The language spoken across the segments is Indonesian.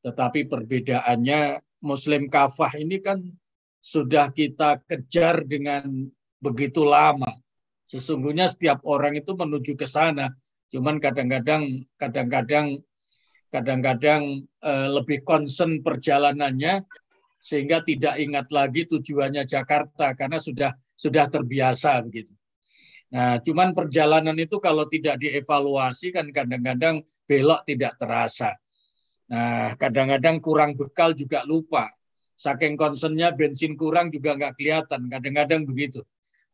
Tetapi perbedaannya Muslim kafah ini kan sudah kita kejar dengan begitu lama. Sesungguhnya setiap orang itu menuju ke sana. Cuman kadang-kadang lebih concern perjalanannya sehingga tidak ingat lagi tujuannya Jakarta karena sudah terbiasa begitu. Nah, cuman perjalanan itu kalau tidak dievaluasi kan kadang-kadang belok tidak terasa. Nah, kadang-kadang kurang bekal juga lupa. Saking concernnya bensin kurang juga nggak kelihatan. Kadang-kadang begitu.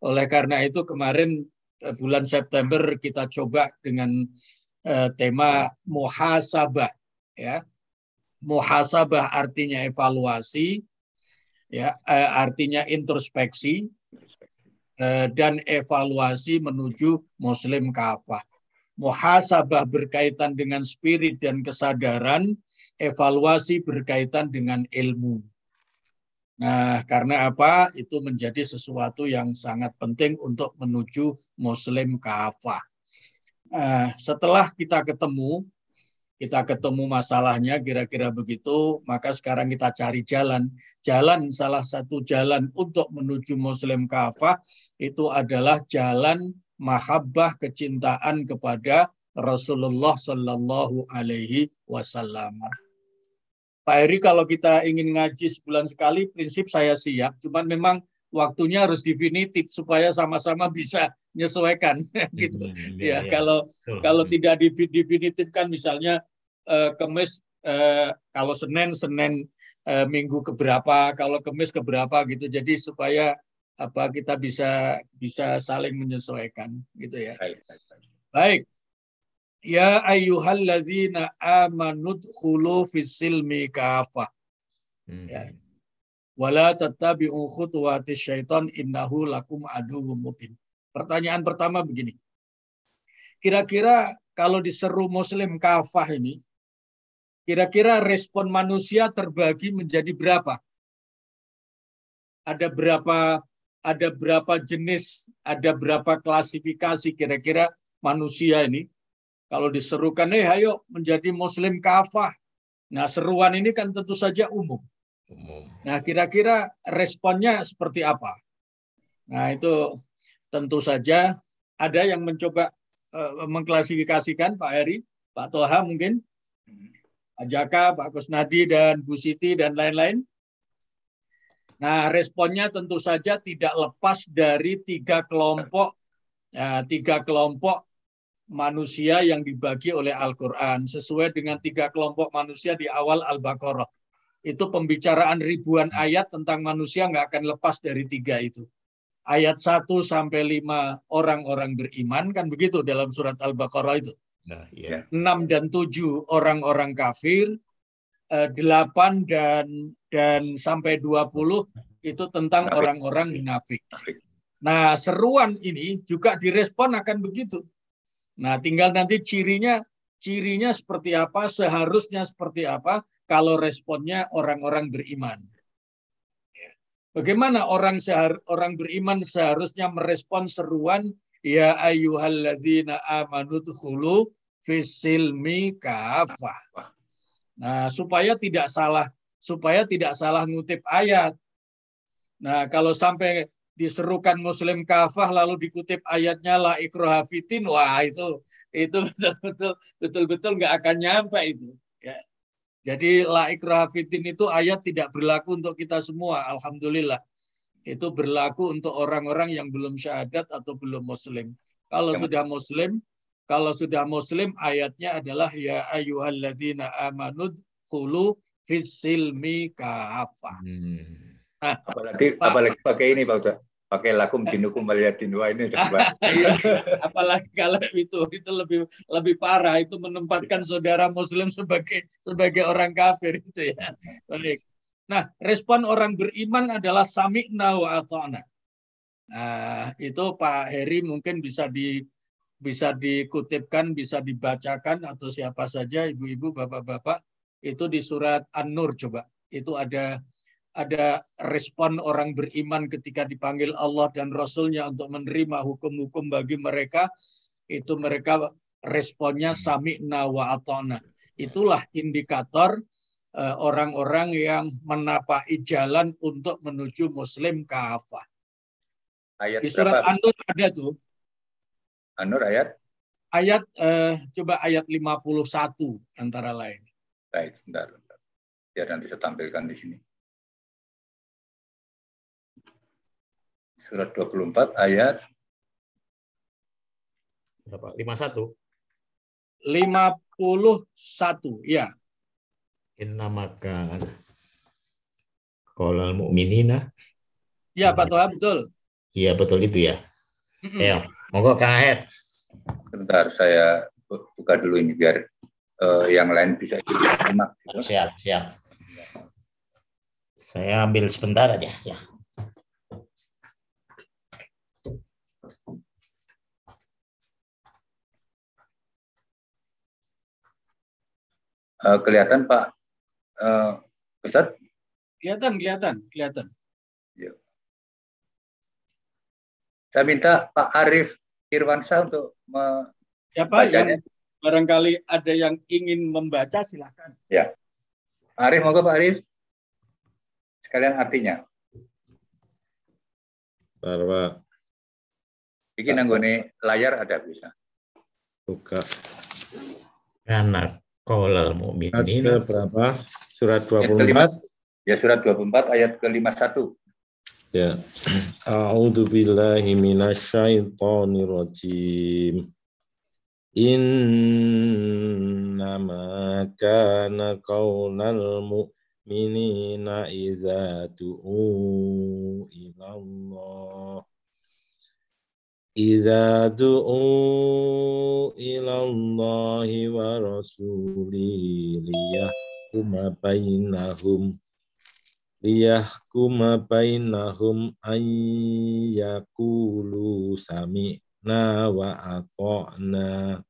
Oleh karena itu kemarin bulan September kita coba dengan tema muhasabah. Ya, muhasabah artinya evaluasi, ya, artinya introspeksi, dan evaluasi menuju Muslim kafah. Muhasabah berkaitan dengan spirit dan kesadaran, evaluasi berkaitan dengan ilmu. Nah, karena apa? Itu menjadi sesuatu yang sangat penting untuk menuju Muslim kafah. Setelah kita ketemu masalahnya kira-kira begitu, maka sekarang kita cari jalan. Salah satu jalan untuk menuju Muslim kafah itu adalah jalan mahabbah, kecintaan kepada Rasulullah Shallallahu Alaihi Wasallam. Pak Heri, kalau kita ingin ngaji sebulan sekali, prinsip saya siap. Cuman memang waktunya harus definitif supaya sama-sama bisa menyesuaikan. Gitu. Ya, kalau tidak definitifkan, misalnya Kemis, kalau Senin minggu keberapa, kalau Kemis keberapa gitu. Jadi supaya kita bisa saling menyesuaikan, gitu ya. Baik. Ya ayyuhalladzina amanu dkhulu fis-silmi kafah. Ya. Wala tattabi'u khutuwatis syaitan innahu lakum aduwwum mubin. Pertanyaan pertama begini. Kira-kira kalau diseru Muslim kafah ini, kira-kira respon manusia terbagi menjadi berapa? Ada berapa jenis, ada berapa klasifikasi kira-kira manusia ini? Kalau diserukan, ayo menjadi Muslim kafah. Nah, seruan ini kan tentu saja umum. Nah, kira-kira responnya seperti apa? Nah, itu tentu saja ada yang mencoba mengklasifikasikan, Pak Heri, Pak Toha mungkin, Pak Jaka, Pak Kusnadi, dan Bu Siti, dan lain-lain. Nah, responnya tentu saja tidak lepas dari tiga kelompok manusia yang dibagi oleh Al-Quran sesuai dengan tiga kelompok manusia di awal Al-Baqarah. Itu pembicaraan ribuan ayat tentang manusia nggak akan lepas dari tiga itu. Ayat 1 sampai 5 orang-orang beriman, kan begitu dalam surat Al-Baqarah itu. 6 dan 7 orang-orang kafir, 8 dan sampai 20 itu tentang orang-orang munafik. Nah, seruan ini juga direspon akan begitu. Nah, tinggal nanti cirinya seperti apa, seharusnya seperti apa kalau responnya orang-orang beriman. Bagaimana orang beriman seharusnya merespon seruan ya ayyuhalladzina amanu dkhulu fis-silmi kafah. Nah, supaya tidak salah ngutip ayat. Nah, kalau sampai diserukan Muslim kafah lalu dikutip ayatnya la ikraha fiddin, wah itu betul-betul nggak akan nyampe itu. Ya. Jadi la ikraha fiddin itu ayat tidak berlaku untuk kita semua, alhamdulillah. Itu berlaku untuk orang-orang yang belum syahadat atau belum muslim. Kalau sudah muslim ayatnya adalah ya ayyuhalladzina amanu dkhulu fis-silmi kafah. Nah, apalagi pakai ini Pak Ustaz. Pakai lakum dinukum waliyadin, wah ini udah apalagi kalau itu lebih parah, itu menempatkan saudara muslim sebagai orang kafir itu ya. Baik. Nah, respon orang beriman adalah sami'na wa ata'na. Nah, itu Pak Heri mungkin bisa dikutipkan, bisa dibacakan atau siapa saja, ibu-ibu, bapak-bapak, itu di surat An-Nur coba. Itu ada respon orang beriman ketika dipanggil Allah dan Rasulnya untuk menerima hukum-hukum bagi mereka, itu mereka responnya sami'na wa ata'na. Itulah indikator orang-orang yang menapaki jalan untuk menuju Muslim kafah. Ayat Di surat berapa? An-Nur ada tuh. An-Nur ayat? Ayat coba ayat 51 antara lain. Baik, sebentar. Biar nanti saya tampilkan di sini. Surat 24 ayat berapa? 51. 51, ya. Innamaka qaulal mu'minina. Ya, Pak Toha, betul. Iya, betul itu ya. Ya, monggo Kang Aher. sebentar saya buka dulu ini biar yang lain bisa simak. Gitu. Siap, siap. Saya ambil sebentar aja ya. Kelihatan Pak Ustadz? Kelihatan. Ya. Saya minta Pak Arif Irwansyah untuk ya Pak, yang membacanya. barangkali ada yang ingin membaca, silakan. Ya, Pak Arif, monggo Pak Arif. Sekalian artinya. Barwa. Bikin nanggone layar ada bisa. Buka. Karena qaulal mu'minina. Ayat berapa? Surat 24. Ya, surat 24 ayat ke-51. Ya. A'udzubillahi minasyaitonirrajim. Innama kana qaulal mu'minina idza du'u ilallah. Idza du'u ilallahi wa rasulihi liyahkuma bainahum ayyakulu sami'na wa ata'na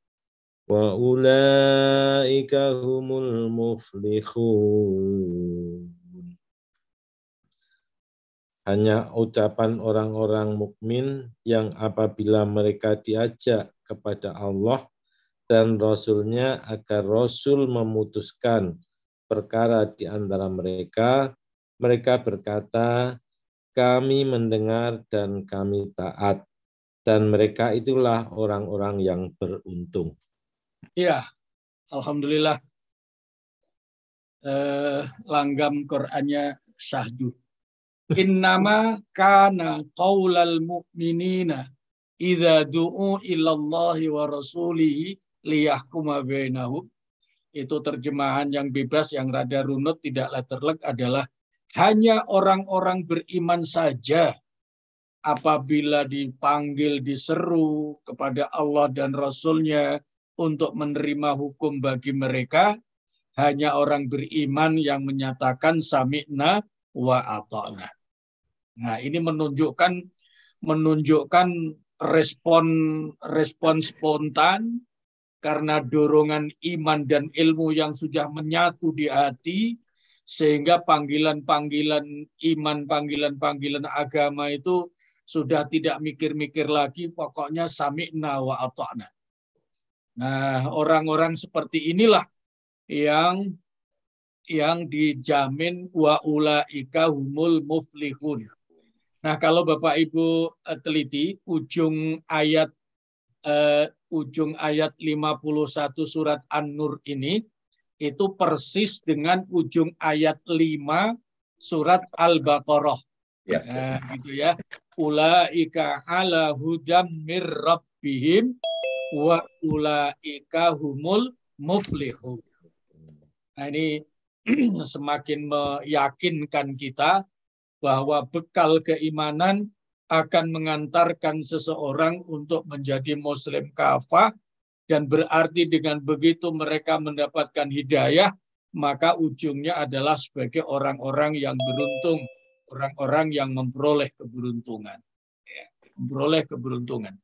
wa ulaika humul muflihun. Hanya ucapan orang-orang mukmin yang apabila mereka diajak kepada Allah dan Rasul-Nya agar Rasul memutuskan perkara di antara mereka, mereka berkata, kami mendengar dan kami taat. Dan mereka itulah orang-orang yang beruntung. Iya, alhamdulillah. Langgam Qur'annya syahdu. Innama kana qaulal mu'minina idza du'u ilallahi wa rasulihi liyahkuma bainahum. Itu terjemahan yang bebas, yang rada runut, tidak letterlek adalah hanya orang-orang beriman saja apabila dipanggil, diseru kepada Allah dan Rasul-Nya untuk menerima hukum bagi mereka, hanya orang beriman yang menyatakan sami'na wa ata'na. Nah, ini menunjukkan respon spontan karena dorongan iman dan ilmu yang sudah menyatu di hati, sehingga panggilan-panggilan iman, panggilan-panggilan agama itu sudah tidak mikir-mikir lagi, pokoknya sami'na wa ata'na. Nah, orang-orang seperti inilah yang dijamin wa ulaika humul muflihun. Nah, kalau Bapak Ibu teliti ujung ayat 51 surat An-Nur ini itu persis dengan ujung ayat 5 surat Al-Baqarah. Ya. Nah, gitu ya. Ulaika ala hudam mir rabbihim wa ulaika humul muflihun. Nah, ini semakin meyakinkan kita bahwa bekal keimanan akan mengantarkan seseorang untuk menjadi muslim kafah, dan berarti dengan begitu mereka mendapatkan hidayah, maka ujungnya adalah sebagai orang-orang yang beruntung, orang-orang yang memperoleh keberuntungan. Ya, memperoleh keberuntungan.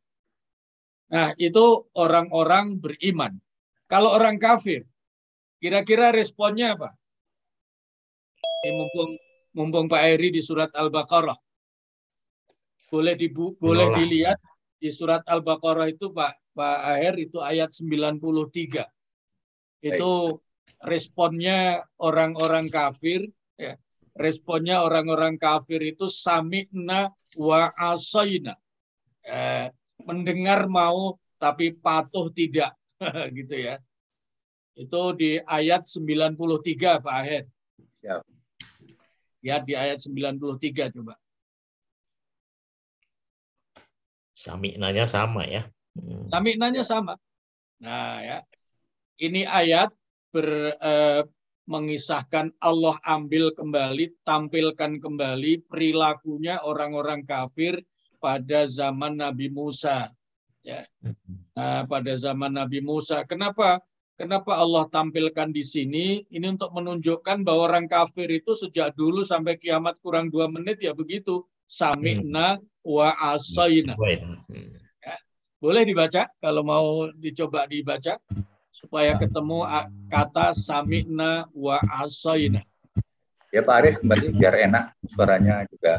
Nah, itu orang-orang beriman. Kalau orang kafir, kira-kira responnya apa? Ini mumpung Pak Heri di surat Al-Baqarah. Boleh dilihat di surat Al-Baqarah itu Pak Aher, itu ayat 93. Itu responnya orang-orang kafir, ya, responnya orang-orang kafir itu sami'na wa asaina. Mendengar mau tapi patuh tidak. Gitu ya. Itu di ayat 93 Pak Ahed. Siap. Ya, di ayat 93 coba. Sami'nanya sama ya. Sami'nanya sama. Nah, ya. Ini ayat mengisahkan Allah ambil kembali, tampilkan kembali perilakunya orang-orang kafir pada zaman Nabi Musa. Ya. Nah, pada zaman Nabi Musa. Kenapa Allah tampilkan di sini? Ini untuk menunjukkan bahwa orang kafir itu sejak dulu sampai kiamat kurang 2 menit ya begitu. Sami'na wa asaina. Ya. Boleh dibaca kalau mau dicoba dibaca supaya ketemu kata sami'na wa asaina. Ya Pak Arif kembali biar enak suaranya juga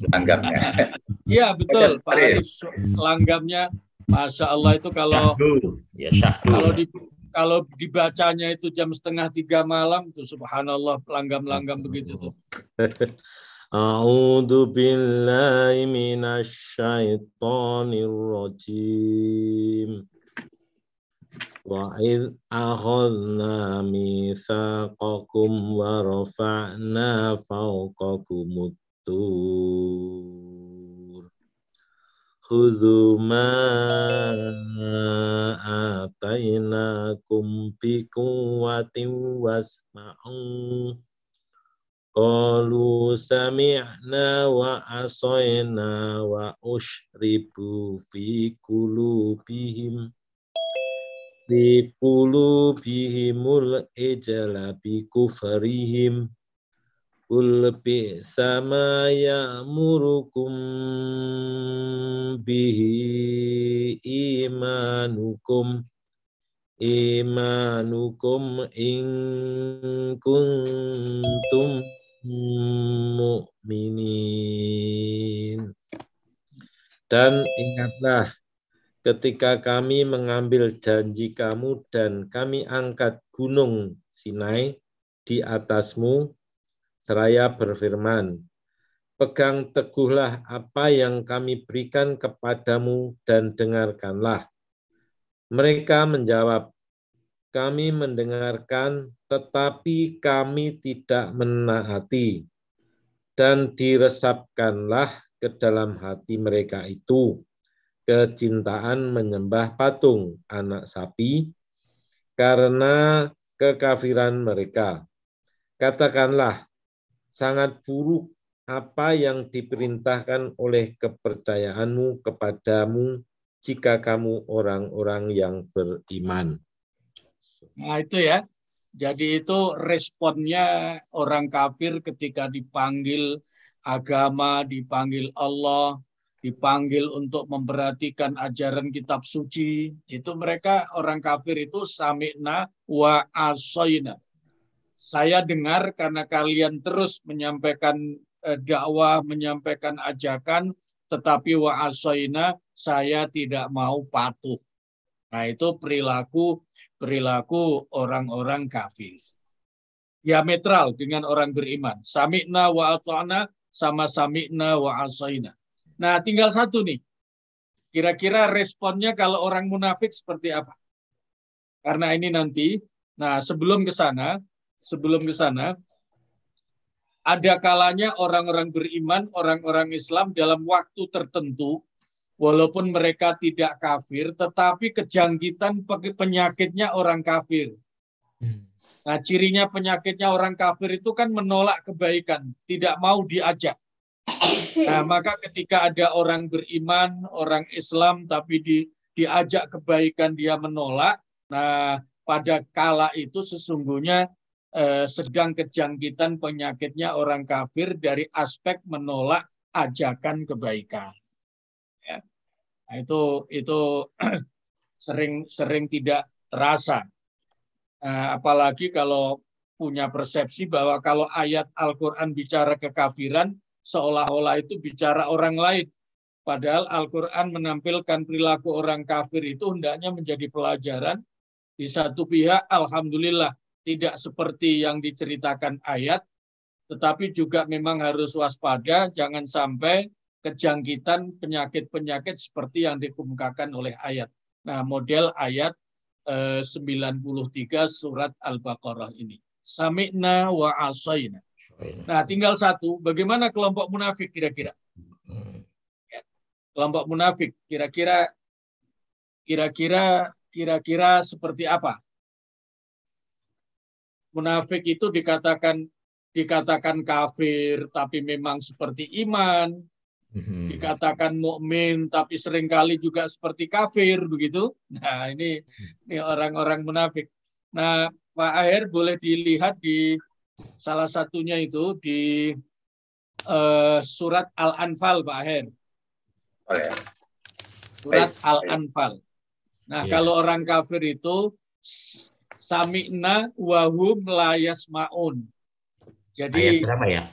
langgamnya. Iya betul Pak Arif langgamnya. Masya Allah itu kalau kalau dibacanya itu jam 2:30 malam itu subhanallah langgam-langgam begitu tuh. A'udzu billahi minasy syaithanir rajim. Wa id akhadna mitsaqakum wa rafa'na fawqakumut tur. Khudhu ma atainakum biquwwatin wasma'u. Qalu sami'na wa asayna wa ushribu fi qulubihimul ijla bi kufrihim. Qul bi'sa ma ya'murukum bihi imanukum in kuntum mu'minin. Dan ingatlah ketika kami mengambil janji kamu dan kami angkat gunung Sinai di atasmu, seraya berfirman, pegang teguhlah apa yang kami berikan kepadamu dan dengarkanlah. Mereka menjawab, kami mendengarkan tetapi kami tidak menaati. Dan diresapkanlah ke dalam hati mereka itu kecintaan menyembah patung anak sapi karena kekafiran mereka. Katakanlah, sangat buruk apa yang diperintahkan oleh kepercayaanmu kepadamu jika kamu orang-orang yang beriman. Nah itu ya. Jadi itu responnya orang kafir ketika dipanggil agama, dipanggil Allah, dipanggil untuk memperhatikan ajaran kitab suci. Itu mereka orang kafir itu sami'na wa asaina. Saya dengar karena kalian terus menyampaikan dakwah, menyampaikan ajakan, tetapi wa asaina saya tidak mau patuh. Nah itu perilaku orang-orang kafir. Diametral dengan orang beriman. Sami'na wa ata'na sama sami'na wa asaina. Nah tinggal satu nih. Kira-kira responnya kalau orang munafik seperti apa? Karena ini nanti, nah sebelum ke sana, ada kalanya orang-orang beriman, orang-orang Islam dalam waktu tertentu, walaupun mereka tidak kafir, tetapi kejangkitan penyakitnya orang kafir. Nah, cirinya penyakitnya orang kafir itu kan menolak kebaikan, tidak mau diajak. Nah, maka ketika ada orang beriman, orang Islam, tapi diajak kebaikan dia menolak, nah pada kala itu sesungguhnya sedang kejangkitan penyakitnya orang kafir dari aspek menolak ajakan kebaikan. Ya. Nah, itu sering tidak terasa. Apalagi kalau punya persepsi bahwa kalau ayat Al-Quran bicara kekafiran, seolah-olah itu bicara orang lain. Padahal Al-Quran menampilkan perilaku orang kafir itu hendaknya menjadi pelajaran. Di satu pihak, alhamdulillah, tidak seperti yang diceritakan ayat, tetapi juga memang harus waspada, jangan sampai kejangkitan penyakit-penyakit seperti yang dikemukakan oleh ayat. Nah, model ayat 93 surat Al-Baqarah ini. Sami'na wa asayna. Nah, tinggal satu, bagaimana kelompok munafik kira-kira? Kelompok munafik kira-kira seperti apa? Munafik itu dikatakan kafir tapi memang seperti iman, dikatakan mukmin tapi seringkali juga seperti kafir begitu. Nah, ini orang-orang munafik. Nah, Pak Aher boleh dilihat di salah satunya itu di surat Al-Anfal, Pak Aher. Surat Al-Anfal. Nah, kalau orang kafir itu sami'na wa hum la yasma'un. Jadi ayat berapa ya?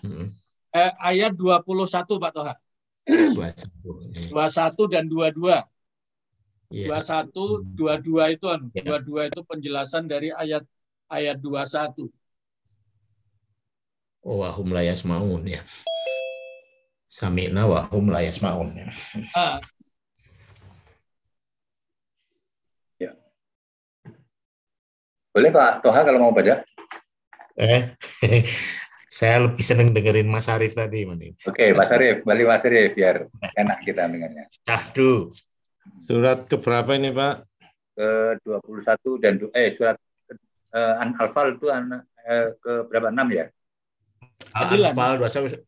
Ayat 21 Pak Toha. 21 dan 22. 21, 22 itu 22 itu penjelasan dari ayat 21. Oh, wa hum la yasma'un ya. Sami'na wa hum la yasma'un ya. Boleh Pak Toha kalau mau baca? Saya lebih senang dengerin Mas Arif tadi. Oke, Mas Arif, balik Mas Arif biar enak kita dengannya. Syahdu. Surat keberapa ini Pak? Ke-21 dan surat Al-Anfal itu ke berapa? 6 ya? Al-Anfal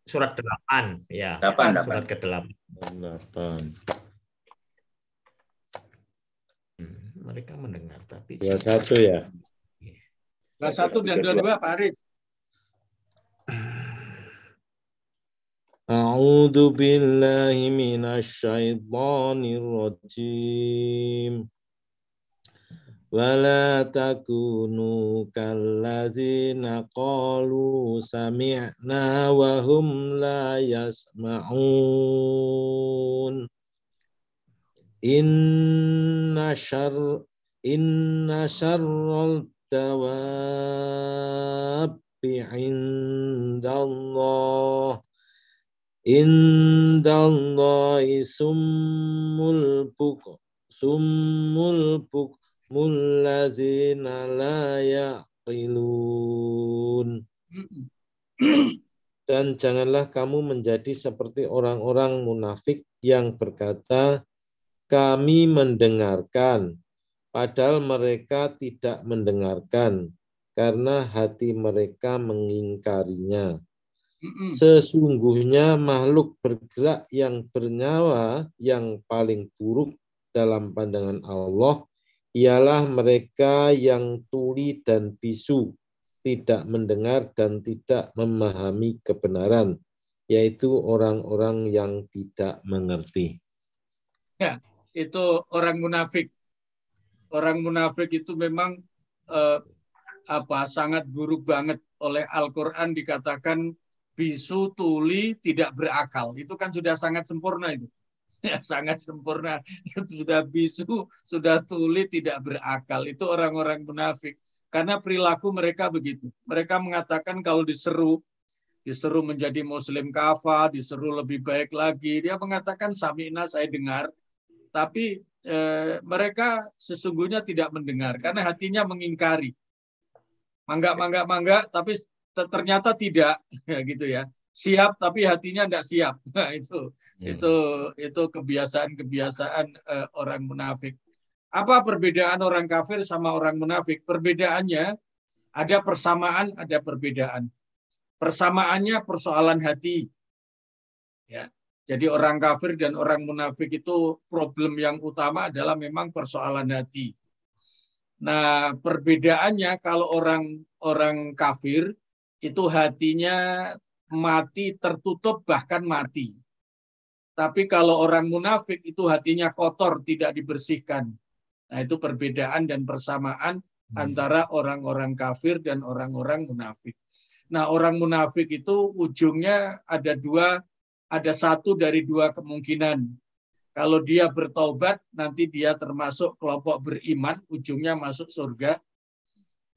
surat 8 ya. 8. Surat ke-8. 8. Mereka mendengar tapi 21 ya. 21 dan 22 Pak Arif. A'udzu billahi minasyaitonir rajim. Wala takunu kalladzina qalu sami'na wa hum la yasma'un. Inna syarral dawabbi indallahi summul bukmul ladzina la yaqilun. Dan janganlah kamu menjadi seperti orang-orang munafik yang berkata, kami mendengarkan, padahal mereka tidak mendengarkan, karena hati mereka mengingkarinya. Sesungguhnya makhluk bergerak yang bernyawa yang paling buruk dalam pandangan Allah ialah mereka yang tuli dan bisu, tidak mendengar dan tidak memahami kebenaran, yaitu orang-orang yang tidak mengerti. Ya, itu orang munafik. Orang munafik itu memang sangat buruk banget. Oleh Al-Quran dikatakan bisu, tuli, tidak berakal. Itu kan sudah sangat sempurna itu. Ya, sangat sempurna. Itu sudah bisu, sudah tuli, tidak berakal. Itu orang-orang munafik. Karena perilaku mereka begitu. Mereka mengatakan kalau disuruh menjadi muslim kafah, disuruh lebih baik lagi. Dia mengatakan sami'na, saya dengar. Tapi mereka sesungguhnya tidak mendengar. Karena hatinya mengingkari. Mangga, tapi ternyata tidak, gitu ya. Siap tapi hatinya tidak siap. Nah, itu kebiasaan orang munafik. Apa perbedaan orang kafir sama orang munafik? Perbedaannya ada persamaan, ada perbedaan. Persamaannya persoalan hati. Ya. Jadi orang kafir dan orang munafik itu problem yang utama adalah memang persoalan hati. Nah, perbedaannya kalau orang kafir itu hatinya mati, tertutup, bahkan mati. Tapi kalau orang munafik itu hatinya kotor, tidak dibersihkan. Nah, itu perbedaan dan persamaan antara orang-orang kafir dan orang-orang munafik. Nah, orang munafik itu ujungnya ada satu dari dua kemungkinan. Kalau dia bertaubat, nanti dia termasuk kelompok beriman, ujungnya masuk surga.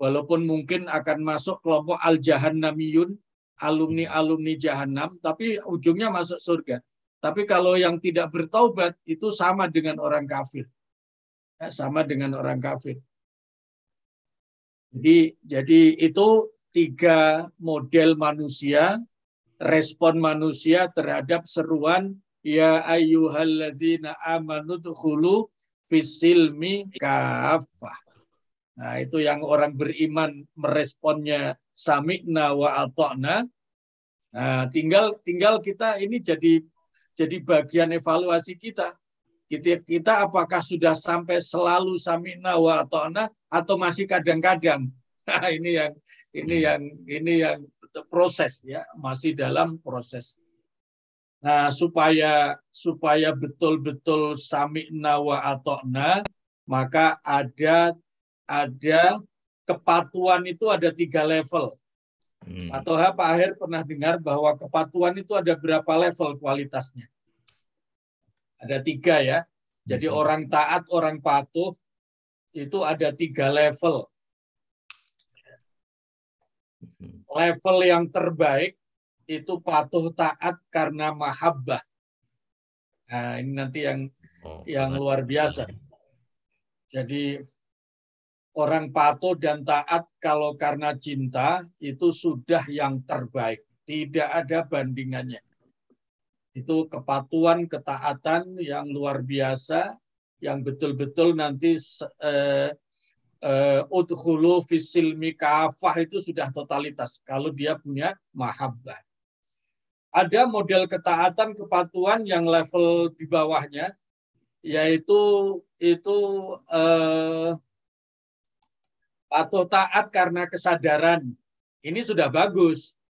walaupun mungkin akan masuk kelompok al-jahannamiyun, alumni-alumni jahanam, tapi ujungnya masuk surga. Tapi kalau yang tidak bertaubat itu sama dengan orang kafir. Ya, sama dengan orang kafir. Jadi itu 3 model manusia, respon manusia terhadap seruan ya ayyuhalladzina amanu dkhulu fisilmi kafah. Nah, itu yang orang beriman meresponnya sami'na wa ata'na. Nah, tinggal kita ini jadi bagian evaluasi kita. Kita apakah sudah sampai selalu sami'na wa ata'na atau masih kadang-kadang. Nah, ini yang proses ya, masih dalam proses. Nah, supaya betul-betul sami'na wa ata'na, maka ada kepatuhan itu ada 3 level. Atau Pak Aher pernah dengar bahwa kepatuhan itu ada berapa level kualitasnya? Ada 3 ya. Jadi orang taat, orang patuh itu ada 3 level. Level yang terbaik itu patuh taat karena mahabbah. Nah, ini nanti yang luar biasa. Jadi orang patuh dan taat kalau karena cinta itu sudah yang terbaik. Tidak ada bandingannya. Itu kepatuhan, ketaatan yang luar biasa, yang betul-betul nanti udkhulu fisilmi kafah itu sudah totalitas. Kalau dia punya mahabbah. Ada model ketaatan, kepatuhan yang level di bawahnya, yaitu patuh taat karena kesadaran. Ini sudah bagus.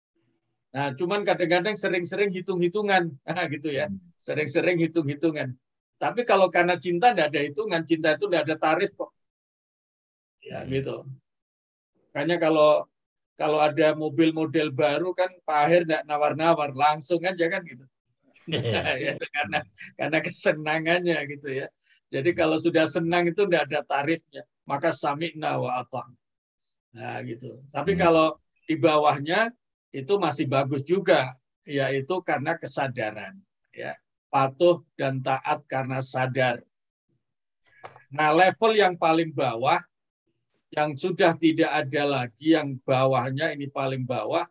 Nah, cuman kadang-kadang sering-sering hitung-hitungan, gitu ya. Sering-sering hitung-hitungan. Tapi kalau karena cinta tidak ada hitungan, cinta itu tidak ada tarif kok. Ya, gitu. Makanya kalau ada mobil model baru kan Pak Aher tidak nawar-nawar, langsung aja kan gitu. Ya, karena kesenangannya gitu ya. Jadi kalau sudah senang itu tidak ada tarifnya, maka sami'na wa ata'na. Nah, gitu. Tapi kalau di bawahnya itu masih bagus juga, yaitu karena kesadaran, ya, patuh dan taat karena sadar. Nah, level yang paling bawah, yang sudah tidak ada lagi, yang bawahnya ini paling bawah,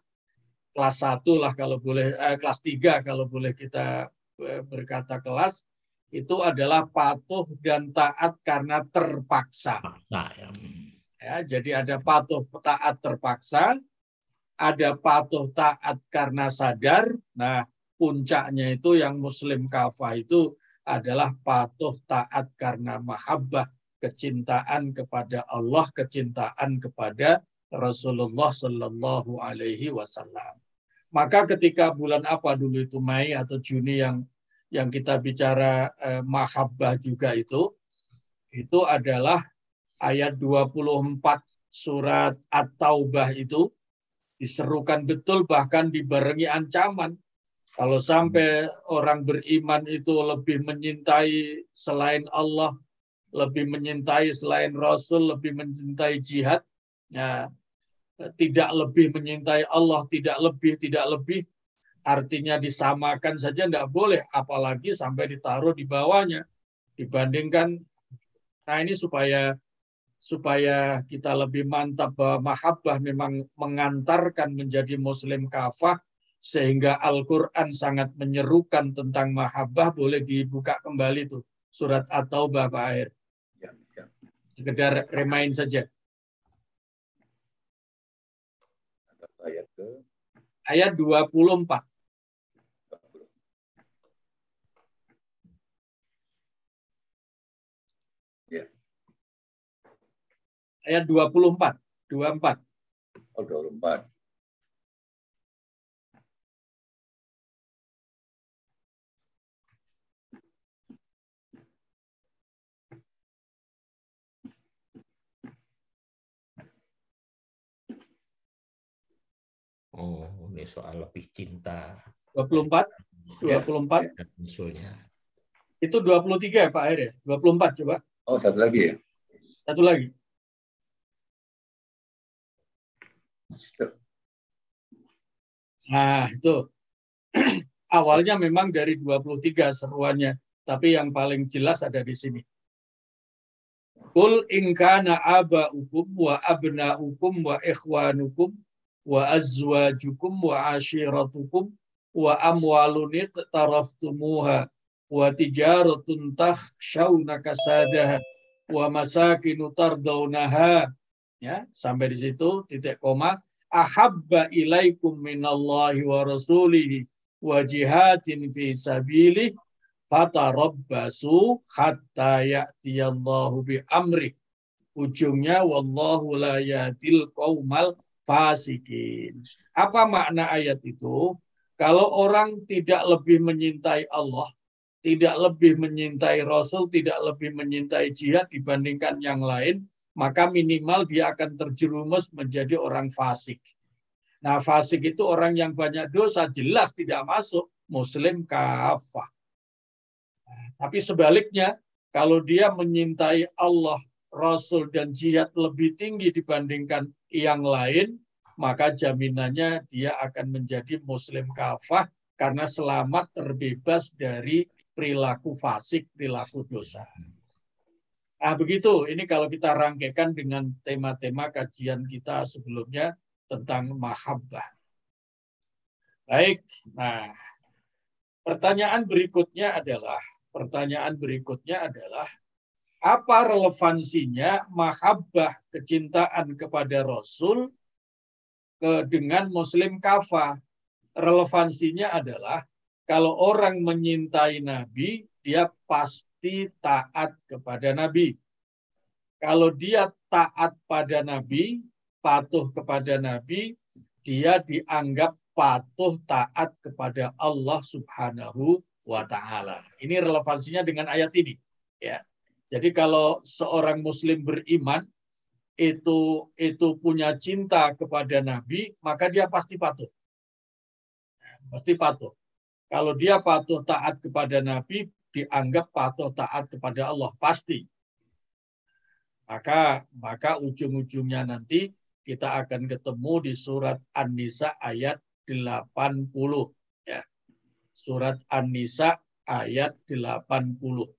kelas 1 lah kalau boleh, kelas 3 kalau boleh kita berkata kelas, itu adalah patuh dan taat karena terpaksa. Ya, jadi ada patuh taat terpaksa, ada patuh taat karena sadar. Nah, puncaknya itu yang muslim kafah itu adalah patuh taat karena mahabbah, kecintaan kepada Allah, kecintaan kepada Rasulullah Sallallahu Alaihi Wasallam. Maka ketika bulan apa dulu itu, Mei atau Juni yang kita bicara mahabbah juga itu adalah ayat 24 surat At-Taubah itu. Diserukan betul, bahkan dibarengi ancaman. Kalau sampai orang beriman itu lebih menyintai selain Allah, lebih menyintai selain Rasul, lebih mencintai jihad, ya, tidak lebih menyintai Allah, tidak lebih, artinya disamakan saja tidak boleh, apalagi sampai ditaruh di bawahnya. Dibandingkan, nah ini supaya kita lebih mantap bahwa mahabbah memang mengantarkan menjadi muslim kafah, sehingga Al-Quran sangat menyerukan tentang mahabbah. Boleh dibuka kembali tuh surat At-Taubah, Pak Aher. Sekedar remind saja. Ayat 24. Ayat 24. 24. Oh, 24. Oh, ini soal lebih cinta. 24. 24. Musuhnya. Itu 23 ya Pak Aher ya? 24 coba. Oh, satu lagi ya? Satu lagi. Nah, itu. Awalnya memang dari 23 seruannya, tapi yang paling jelas ada di sini. Qul in kana aba'ukum wa abna'ukum wa ikhwanukum wa azwajukum wa ashiratukum wa amwalun iqtaraftumuha wa tijaratun takhshawna kasadaha wa masakinu tardawnaha. Ya, sampai di situ titik koma. Ahabba ilaikum minallahi wa rasulihi wa jihadin fi sabilih fatarabbasu hatta ya'tiyallahu bi amri. Ujungnya wallahu la yahdil qaumal fasikin. Apa makna ayat itu? Kalau orang tidak lebih menyintai Allah, tidak lebih menyintai Rasul, tidak lebih menyintai jihad dibandingkan yang lain, maka minimal dia akan terjerumus menjadi orang fasik. Nah, fasik itu orang yang banyak dosa, jelas tidak masuk Muslim kafah. Tapi sebaliknya, kalau dia menyintai Allah, Rasul, dan jihad lebih tinggi dibandingkan yang lain, maka jaminannya dia akan menjadi Muslim kafah karena selamat terbebas dari perilaku fasik, perilaku dosa. Nah, begitu. Ini kalau kita rangkaikan dengan tema-tema kajian kita sebelumnya tentang mahabbah. Baik. Nah, pertanyaan berikutnya adalah apa relevansinya mahabbah, kecintaan kepada Rasul dengan Muslim kafah? Relevansinya adalah kalau orang menyintai Nabi, dia pasti taat kepada Nabi. Kalau dia taat pada Nabi, patuh kepada Nabi, dia dianggap patuh taat kepada Allah Subhanahu wa Ta'ala. Ini relevansinya dengan ayat ini. Ya. Jadi kalau seorang Muslim beriman itu punya cinta kepada Nabi, maka dia pasti patuh. Pasti patuh. Kalau dia patuh taat kepada Nabi, dianggap patuh taat kepada Allah. Pasti. Maka ujung-ujungnya nanti kita akan ketemu di surat An-Nisa ayat 80. Ya. Surat An-Nisa ayat 80.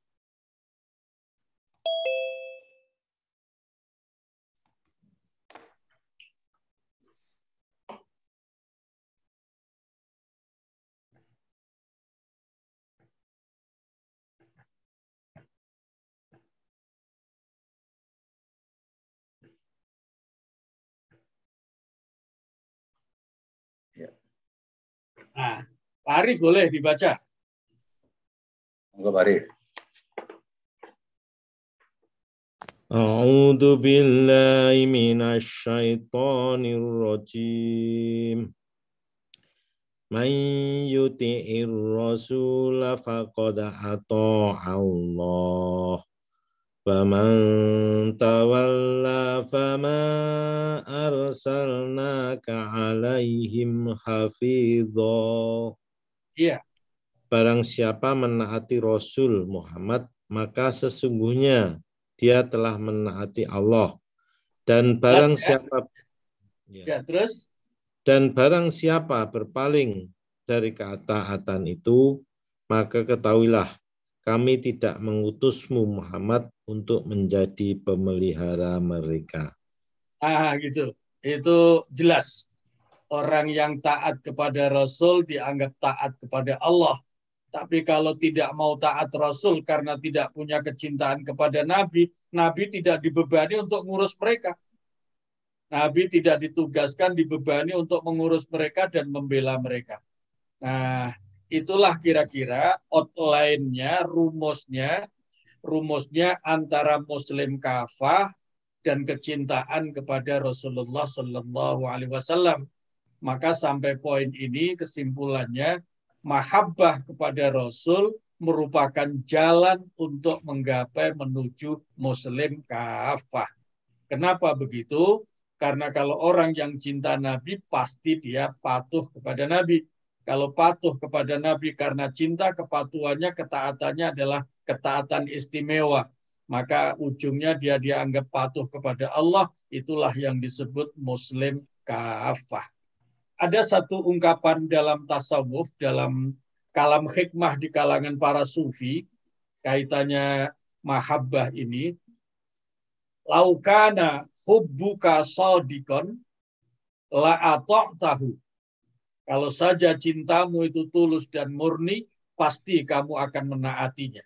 Nah, Pak Arif boleh dibaca. Monggo Pak Arif. A'udzu billahi minasy syaithanir rajim. Man yuti'ir rasul faqad ata'a Allah. Faman tawalla fama arsalnaka alaihim hafidho. Iya. Barang siapa menaati Rasul Muhammad, maka sesungguhnya dia telah menaati Allah. Dan barang siapa terus? Dan barang siapa berpaling dari ketaatan itu, maka ketahuilah kami tidak mengutusmu Muhammad untuk menjadi pemelihara mereka. Gitu. Itu jelas. Orang yang taat kepada Rasul dianggap taat kepada Allah. Tapi kalau tidak mau taat Rasul karena tidak punya kecintaan kepada Nabi, Nabi tidak dibebani untuk mengurus mereka. Nabi tidak ditugaskan, dibebani untuk mengurus mereka dan membela mereka. Nah, itulah kira-kira outline-nya, rumusnya antara Muslim kafah dan kecintaan kepada Rasulullah Sallallahu Alaihi Wasallam. Maka sampai poin ini kesimpulannya, mahabbah kepada Rasul merupakan jalan untuk menggapai menuju Muslim kafah. Kenapa begitu? Karena kalau orang yang cinta Nabi, pasti dia patuh kepada Nabi. Kalau patuh kepada Nabi karena cinta, kepatuhannya, ketaatannya adalah ketaatan istimewa. Maka ujungnya dia dianggap patuh kepada Allah, itulah yang disebut Muslim kafah. Ada satu ungkapan dalam tasawuf, dalam kalam hikmah di kalangan para sufi, kaitannya mahabbah ini, laukana hubbuka shadiqan la ata'tahu. Kalau saja cintamu itu tulus dan murni, pasti kamu akan menaatinya.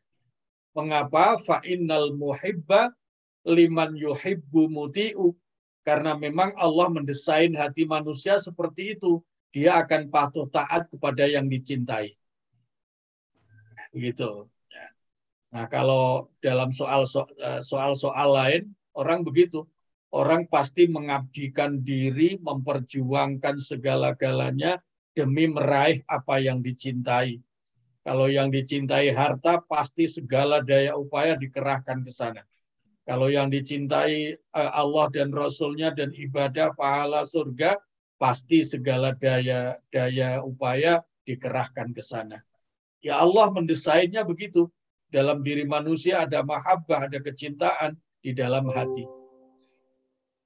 Mengapa? Fa innal muhibba liman yuhibbu muti'u. Karena memang Allah mendesain hati manusia seperti itu. Dia akan patuh taat kepada yang dicintai. Gitu. Nah, kalau dalam soal-soal lain, orang begitu. Orang pasti mengabdikan diri, memperjuangkan segala-galanya demi meraih apa yang dicintai. Kalau yang dicintai harta, pasti segala daya upaya dikerahkan ke sana. Kalau yang dicintai Allah dan Rasul-Nya dan ibadah, pahala surga, pasti segala daya upaya dikerahkan ke sana. Ya Allah mendesainnya begitu. Dalam diri manusia ada mahabbah, ada kecintaan di dalam hati.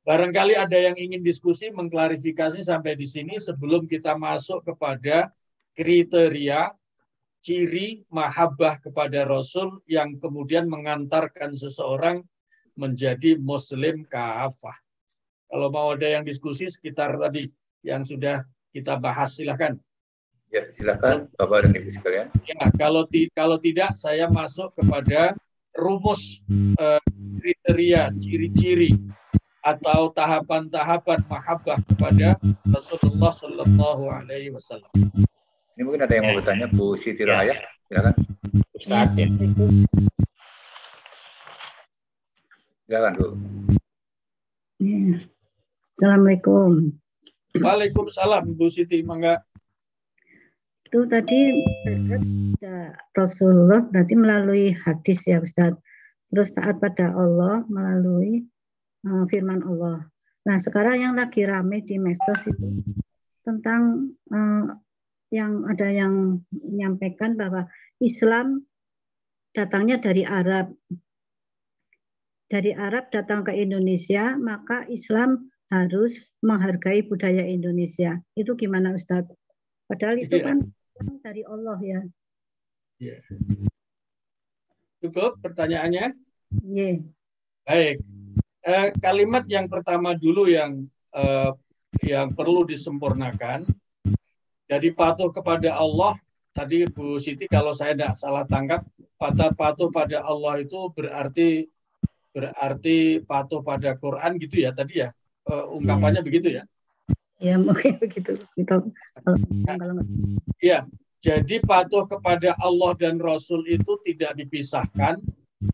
Barangkali ada yang ingin diskusi, mengklarifikasi sampai di sini sebelum kita masuk kepada kriteria, ciri mahabbah kepada Rasul yang kemudian mengantarkan seseorang menjadi Muslim kafah. Kalau mau ada yang diskusi sekitar tadi yang sudah kita bahas, silakan. Ya, silakan Bapak dan Ibu sekalian. Ya, kalau tidak saya masuk kepada rumus kriteria, ciri-ciri atau tahapan-tahapan mahabbah kepada Rasulullah Sallallahu Alaihi Wasallam. Ini mungkin ada yang mau bertanya, Bu Siti Rahaya, silakan. Ustaz ya. Silakan, Bu. Assalamualaikum. Waalaikumsalam, Bu Siti, mangga. Itu tadi Rasulullah berarti melalui hadis ya Ustaz. Terus taat pada Allah melalui firman Allah. Nah sekarang yang lagi rame di medsos itu tentang yang ada yang menyampaikan bahwa Islam datangnya dari Arab. Dari Arab datang ke Indonesia, maka Islam harus menghargai budaya Indonesia. Itu gimana Ustaz? Padahal itu kan dari Allah ya. Yeah. Cukup pertanyaannya? Yeah. Baik. Kalimat yang pertama dulu yang perlu disempurnakan. Jadi patuh kepada Allah. Tadi Bu Siti kalau saya tidak salah tangkap, patuh pada Allah itu berarti patuh pada Quran gitu ya tadi ya. Ungkapannya begitu ya? Ya mungkin begitu. Ya, jadi patuh kepada Allah dan Rasul itu tidak dipisahkan.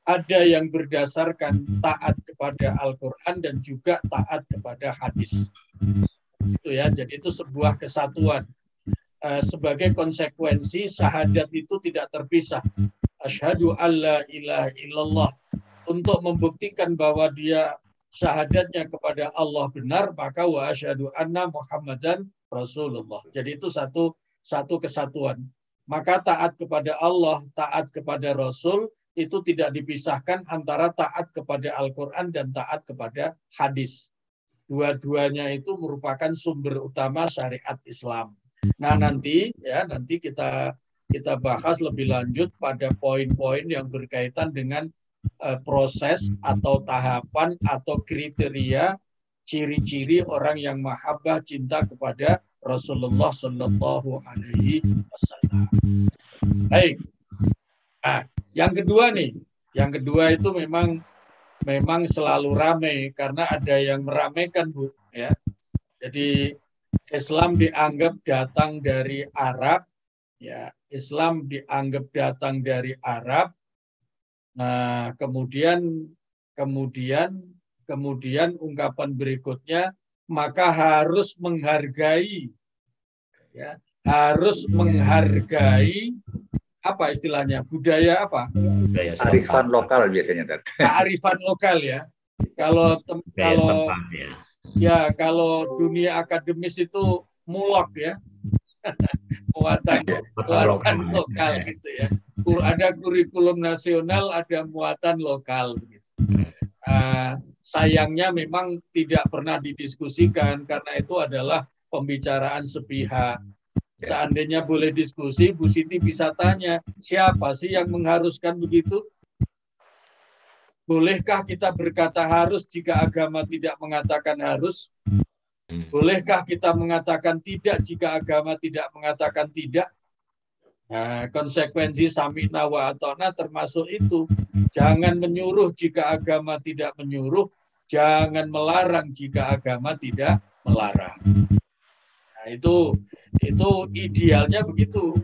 Ada yang berdasarkan taat kepada Al-Quran dan juga taat kepada hadis. Itu ya, jadi itu sebuah kesatuan. Sebagai konsekuensi syahadat itu tidak terpisah. Asyhadu alla ilaha illallah. Untuk membuktikan bahwa dia syahadatnya kepada Allah benar, maka wa asyhadu anna Muhammadan Rasulullah. Jadi itu satu kesatuan. Maka taat kepada Allah, taat kepada Rasul itu tidak dipisahkan antara taat kepada Al-Quran dan taat kepada hadis. Dua-duanya itu merupakan sumber utama syariat Islam. Nah nanti kita bahas lebih lanjut pada poin-poin yang berkaitan dengan proses atau tahapan atau kriteria ciri-ciri orang yang mahabbah cinta kepada Rasulullah Sallallahu Alaihi Wasallam. Baik. Nah, yang kedua itu memang selalu ramai karena ada yang meramaikan Bu ya. Jadi Islam dianggap datang dari Arab ya, Islam dianggap datang dari Arab. Nah, kemudian ungkapan berikutnya maka harus menghargai ya, harus menghargai apa istilahnya? Budaya apa? Arifan lokal biasanya. Kearifan lokal ya. Kalau dunia akademis itu mulak ya. muatan lokal gitu ya. Ada kurikulum nasional, ada muatan lokal gitu. Sayangnya memang tidak pernah didiskusikan karena itu adalah pembicaraan sepihak. Seandainya boleh diskusi, Bu Siti bisa tanya, siapa sih yang mengharuskan begitu? Bolehkah kita berkata harus jika agama tidak mengatakan harus? Bolehkah kita mengatakan tidak jika agama tidak mengatakan tidak? Nah, konsekuensi sami'na wa ata'na termasuk itu. Jangan menyuruh jika agama tidak menyuruh, jangan melarang jika agama tidak melarang. Nah, itu idealnya begitu.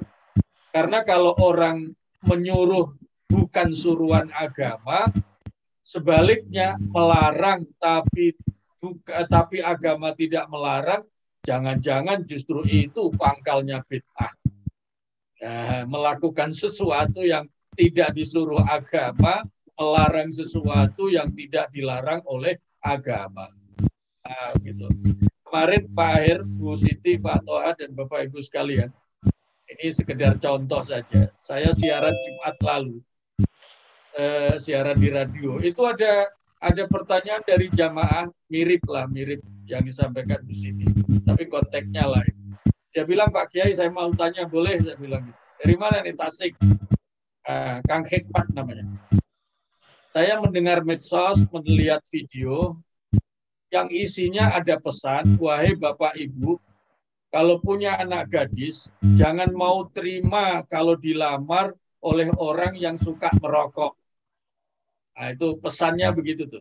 Karena kalau orang menyuruh bukan suruhan agama, sebaliknya melarang tapi agama tidak melarang, jangan-jangan justru itu pangkalnya bid'ah. Melakukan sesuatu yang tidak disuruh agama, melarang sesuatu yang tidak dilarang oleh agama. Gitu. Kemarin Pak Aher, Bu Siti, Pak Toha, dan Bapak Ibu sekalian, ini sekedar contoh saja. Saya siaran Jumat lalu, siaran di radio. Itu ada pertanyaan dari jamaah mirip yang disampaikan Bu Siti, tapi konteksnya lain. Dia bilang, Pak Kiai, saya mau tanya, boleh? Saya bilang gitu. Dari mana nih? Tasik. Kang Hikmat namanya. Saya mendengar medsos, melihat video yang isinya ada pesan, wahai Bapak Ibu, kalau punya anak gadis, jangan mau terima kalau dilamar oleh orang yang suka merokok. Nah, itu pesannya begitu tuh.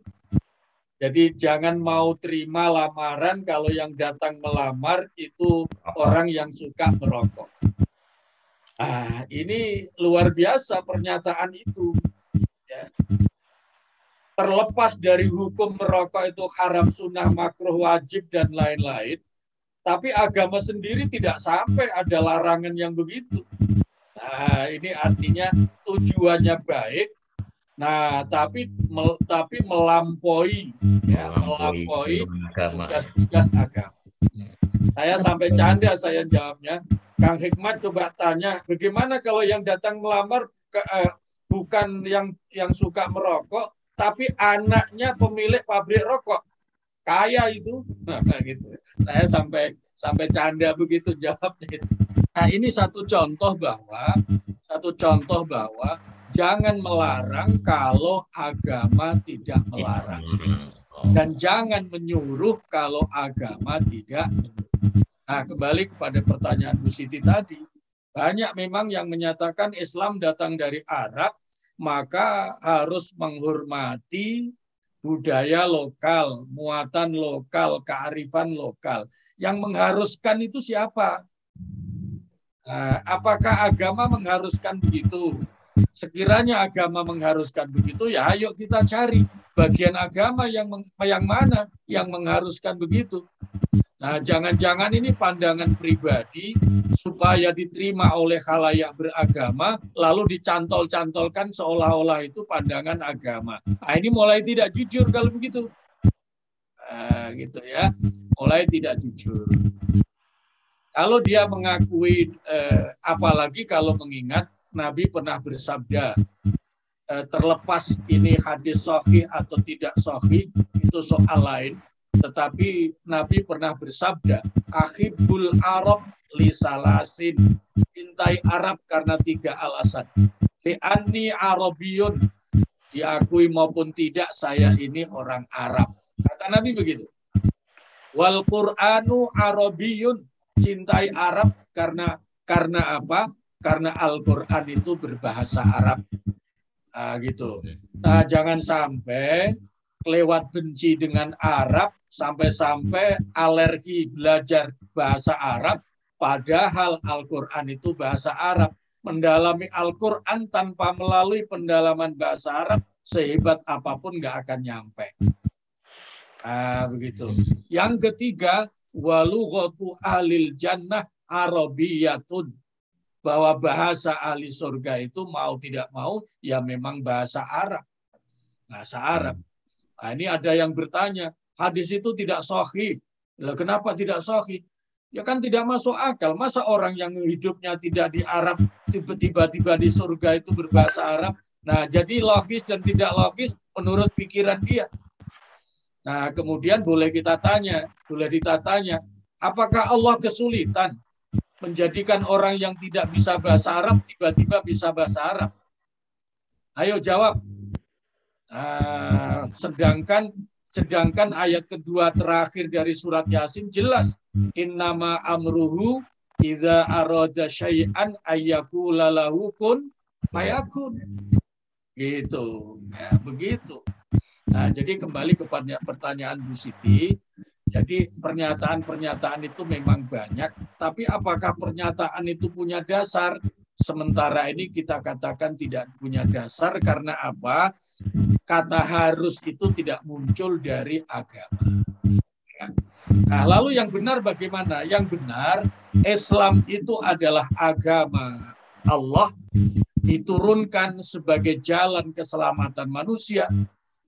Jadi jangan mau terima lamaran kalau yang datang melamar itu orang yang suka merokok. Nah, ini luar biasa pernyataan itu. Ya. Terlepas dari hukum merokok itu haram, sunnah, makruh, wajib, dan lain-lain, tapi agama sendiri tidak sampai ada larangan yang begitu. Nah, ini artinya tujuannya baik. Nah, tapi melampaui tugas-tugas agama. Saya sampai canda saya jawabnya. Kang Hikmat coba tanya, bagaimana kalau yang datang melamar bukan yang suka merokok, tapi anaknya pemilik pabrik rokok, kaya itu, nah gitu. Saya sampai canda begitu jawabnya. Nah, ini satu contoh bahwa jangan melarang kalau agama tidak melarang. Dan jangan menyuruh kalau agama tidak menyuruh. Nah, kembali kepada pertanyaan Bu Siti tadi. Banyak memang yang menyatakan Islam datang dari Arab, maka harus menghormati budaya lokal, muatan lokal, kearifan lokal. Yang mengharuskan itu siapa? Nah, apakah agama mengharuskan begitu? Sekiranya agama mengharuskan begitu, ya ayo kita cari bagian agama yang mana yang mengharuskan begitu. Nah, jangan-jangan ini pandangan pribadi supaya diterima oleh khalayak beragama, lalu dicantol-cantolkan seolah-olah itu pandangan agama. Nah, ini mulai tidak jujur kalau begitu. Nah, gitu ya, mulai tidak jujur. Kalau dia mengakui, apalagi kalau mengingat Nabi pernah bersabda, terlepas ini hadis sahih atau tidak sahih, itu soal lain. Tetapi Nabi pernah bersabda, ahibbul Arab li salasin, cintai Arab karena 3 alasan. Li'anni Arabiyun, diakui maupun tidak saya ini orang Arab. Kata Nabi begitu. Wal Qur'anu Arabiyun, cintai Arab karena apa? Karena Al-Quran itu berbahasa Arab. Nah, gitu. Nah, jangan sampai kelewat benci dengan Arab, sampai-sampai alergi belajar bahasa Arab, padahal Al-Quran itu bahasa Arab. Mendalami Al-Quran tanpa melalui pendalaman bahasa Arab, sehebat apapun nggak akan nyampe. Nah, begitu. Yang ketiga, walughatu ahlil jannah arabiyatun. Bahwa bahasa ahli surga itu mau tidak mau ya memang bahasa Arab. Bahasa Arab. Nah, ini ada yang bertanya, hadis itu tidak sahih. Lah, kenapa tidak sahih? Ya kan tidak masuk akal. Masa orang yang hidupnya tidak di Arab tiba-tiba di surga itu berbahasa Arab? Nah, jadi logis dan tidak logis menurut pikiran dia. Nah, kemudian boleh kita tanya, apakah Allah kesulitan menjadikan orang yang tidak bisa bahasa Arab tiba-tiba bisa bahasa Arab? Ayo jawab. Nah, sedangkan ayat kedua terakhir dari surat Yasin jelas, innama amruhu idza arada syai'an ayyaqula lahu kun fayakun. Gitu. Ya, begitu. Nah, jadi kembali kepada pertanyaan Bu Siti. Jadi pernyataan-pernyataan itu memang banyak, tapi apakah pernyataan itu punya dasar? Sementara ini kita katakan tidak punya dasar karena apa? Kata harus itu tidak muncul dari agama. Ya. Nah, lalu yang benar bagaimana? Yang benar, Islam itu adalah agama Allah, diturunkan sebagai jalan keselamatan manusia.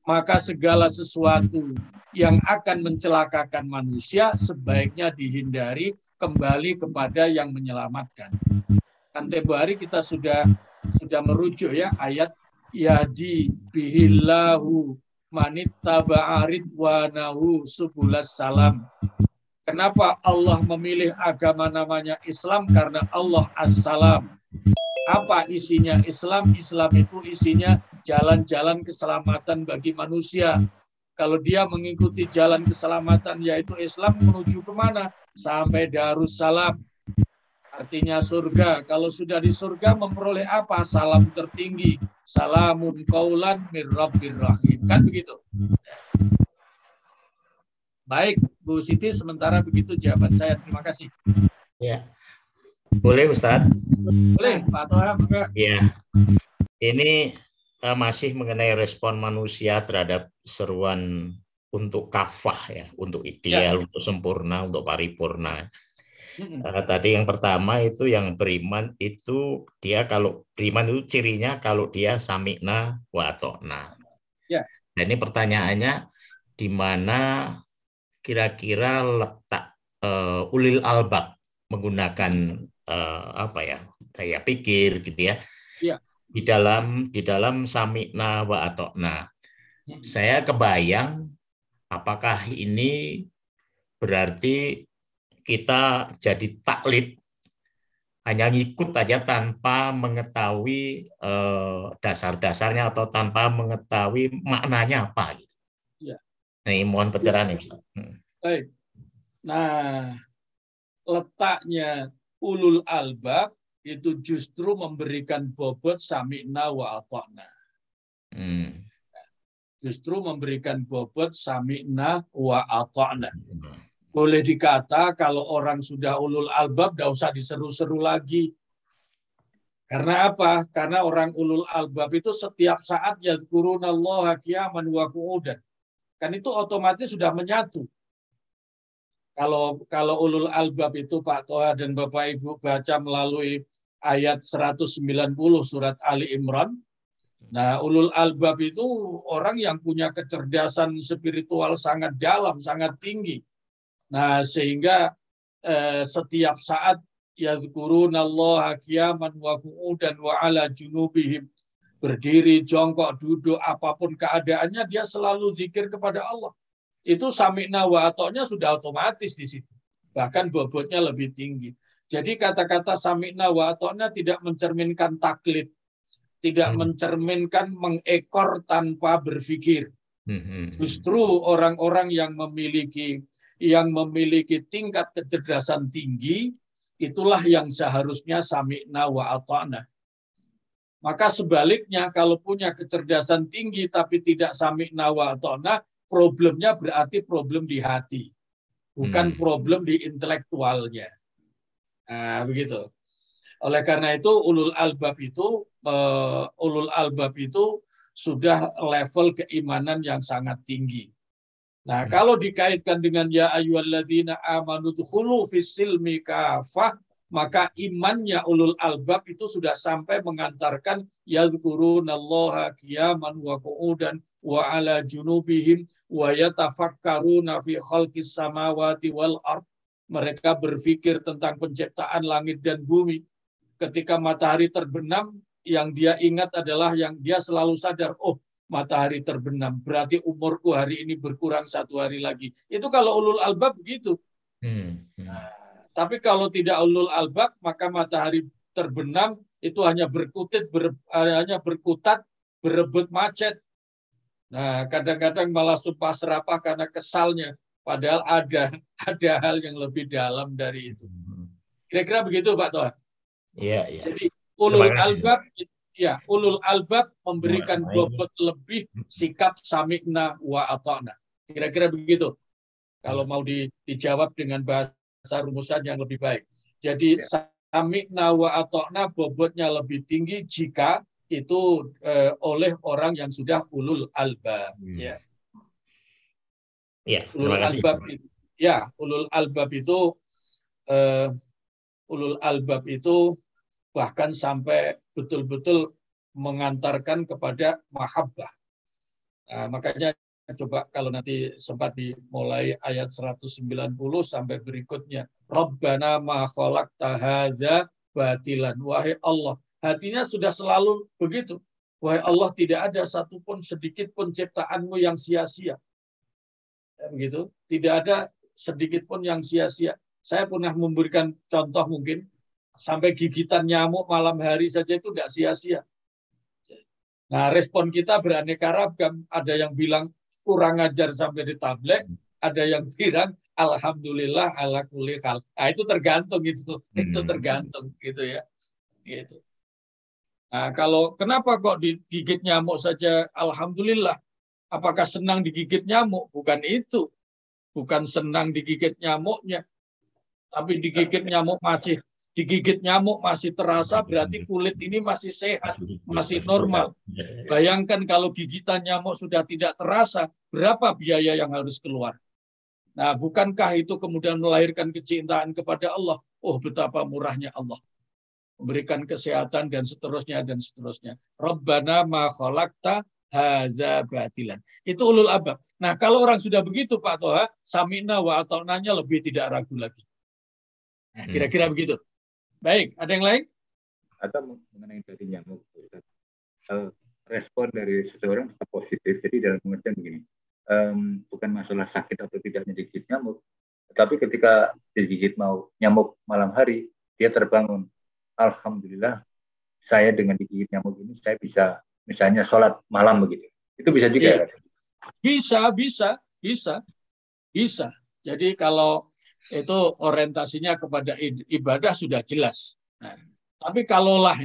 Maka segala sesuatu yang akan mencelakakan manusia sebaiknya dihindari, kembali kepada yang menyelamatkan. Kan tempo hari kita sudah merujuk ya ayat yadi bihillahu manittaba'a ridwanahu subulas salam. Kenapa Allah memilih agama namanya Islam? Karena Allah as-salam. Apa isinya Islam? Islam itu isinya jalan-jalan keselamatan bagi manusia. Kalau dia mengikuti jalan keselamatan yaitu Islam, menuju kemana? Sampai Darussalam. Artinya surga. Kalau sudah di surga memperoleh apa? Salam tertinggi. Salamun qaulan mir rabbir rahim. Kan begitu. Baik, Bu Siti, sementara begitu jawaban saya. Terima kasih. Ya. Boleh Ustaz? Boleh, Pak Toha. Ya. Ini masih mengenai respon manusia terhadap seruan untuk kafah ya, untuk ideal, untuk sempurna, untuk paripurna. Tadi yang pertama itu yang beriman itu dia kalau beriman itu cirinya kalau dia sami'na wa ata'na. Ya. Dan ini pertanyaannya di mana kira-kira letak ulil albab menggunakan daya pikir gitu ya. Ya. Di dalam sami'na wa ata'na. Saya kebayang apakah ini berarti kita jadi taklid, hanya ngikut aja tanpa mengetahui dasar-dasarnya atau tanpa mengetahui maknanya apa gitu. Ya. Nah, mohon pencerahan ya. Baik. Nah, letaknya ulul albab itu justru memberikan bobot sami'na wa ata'na. Justru memberikan bobot sami'na wa ata'na. Boleh dikata kalau orang sudah ulul albab tidak usah diseru-seru lagi. Karena apa? Karena orang ulul albab itu setiap saat yazkurunallaha qiyaman wa qu'udan. Kan itu otomatis sudah menyatu. Kalau ulul albab itu Pak Toha dan Bapak Ibu baca melalui ayat 190 surat Ali Imran. Nah, ulul albab itu orang yang punya kecerdasan spiritual sangat dalam, sangat tinggi. Nah, sehingga setiap saat yazkurunallaha qiyaman wa qu'udan wa ala junubihim, berdiri, jongkok, duduk, apapun keadaannya dia selalu zikir kepada Allah. Itu sami'na wa ata'nya sudah otomatis di situ. Bahkan bobotnya lebih tinggi. Jadi kata-kata sami'na wa ata'nya tidak mencerminkan taklid, tidak mencerminkan mengekor tanpa berpikir. Justru orang-orang yang memiliki tingkat kecerdasan tinggi, itulah yang seharusnya sami'na wa ata'na. Maka sebaliknya, kalau punya kecerdasan tinggi tapi tidak sami'na wa ata'na, problemnya berarti problem di hati, bukan problem di intelektualnya. Nah, begitu. Oleh karena itu ulul albab itu sudah level keimanan yang sangat tinggi. Nah, kalau dikaitkan dengan ya ayyuhalladzina amanu dkhulu fis-silmi kafah, maka imannya ulul albab itu sudah sampai mengantarkan yazkurunallaha qiyaman wa qu'udan wa ala junubihim wa yatafakkaruna fi khalqis samawati wal ard. Mereka berpikir tentang penciptaan langit dan bumi. Ketika matahari terbenam, dia ingat adalah yang dia selalu sadar, oh matahari terbenam, berarti umurku hari ini berkurang 1 hari lagi. Itu kalau ulul albab begitu. Tapi kalau tidak ulul albab, maka matahari terbenam itu hanya berkutat, berebut macet. Nah, kadang-kadang malah sumpah serapah karena kesalnya, padahal ada hal yang lebih dalam dari itu. Kira-kira begitu, Pak Toha. Iya, iya. Jadi ulul albab memberikan bobot lebih sikap sami'na wa ata'na. Kira-kira begitu. Kalau mau dijawab dengan bahasa rumusan yang lebih baik. Jadi sami'na wa ata'na bobotnya lebih tinggi jika itu oleh orang yang sudah ulul albab. Ya. Ya, Ulul albab itu bahkan sampai betul-betul mengantarkan kepada mahabbah. Nah, makanya coba kalau nanti sempat dimulai ayat 190 sampai berikutnya. Rabbana ma khalaqta hadza batilan. Wahai Allah, hatinya sudah selalu begitu. Wahai Allah, tidak ada satupun sedikit pun ciptaanmu yang sia-sia. Begitu, tidak ada sedikit pun yang sia-sia. Saya pernah memberikan contoh mungkin, sampai gigitan nyamuk malam hari saja itu tidak sia-sia. Nah, respon kita beraneka ragam. Ada yang bilang kurang ajar sampai ditablek, ada yang bilang alhamdulillah ala kulli hal. Nah, itu tergantung itu tergantung gitu ya. Gitu. Nah, kalau kenapa kok digigit nyamuk saja alhamdulillah? Apakah senang digigit nyamuk? Bukan itu. Bukan senang digigit nyamuknya. Tapi digigit nyamuk masih terasa, berarti kulit ini masih sehat, masih normal. Bayangkan kalau gigitan nyamuk sudah tidak terasa, berapa biaya yang harus keluar? Nah, bukankah itu kemudian melahirkan kecintaan kepada Allah? Oh, betapa murahnya Allah. Memberikan kesehatan dan seterusnya dan seterusnya. Rabbana ma khalaqta hadza batilan. Itu ulul albab. Nah, kalau orang sudah begitu Pak Toha, sami'na wa ata'nanya lebih tidak ragu lagi. Nah, kira-kira begitu. Baik, ada yang lain? Atau mengenai dari nyamuk, respon dari seseorang tetap positif. Jadi dalam pengertian begini, bukan masalah sakit atau tidaknya digigit nyamuk, tetapi ketika digigit nyamuk malam hari, dia terbangun. Alhamdulillah, saya dengan digigit nyamuk ini saya bisa misalnya sholat malam begitu. Itu bisa juga. Bisa. Jadi kalau itu orientasinya kepada ibadah sudah jelas. Nah, tapi kalaulah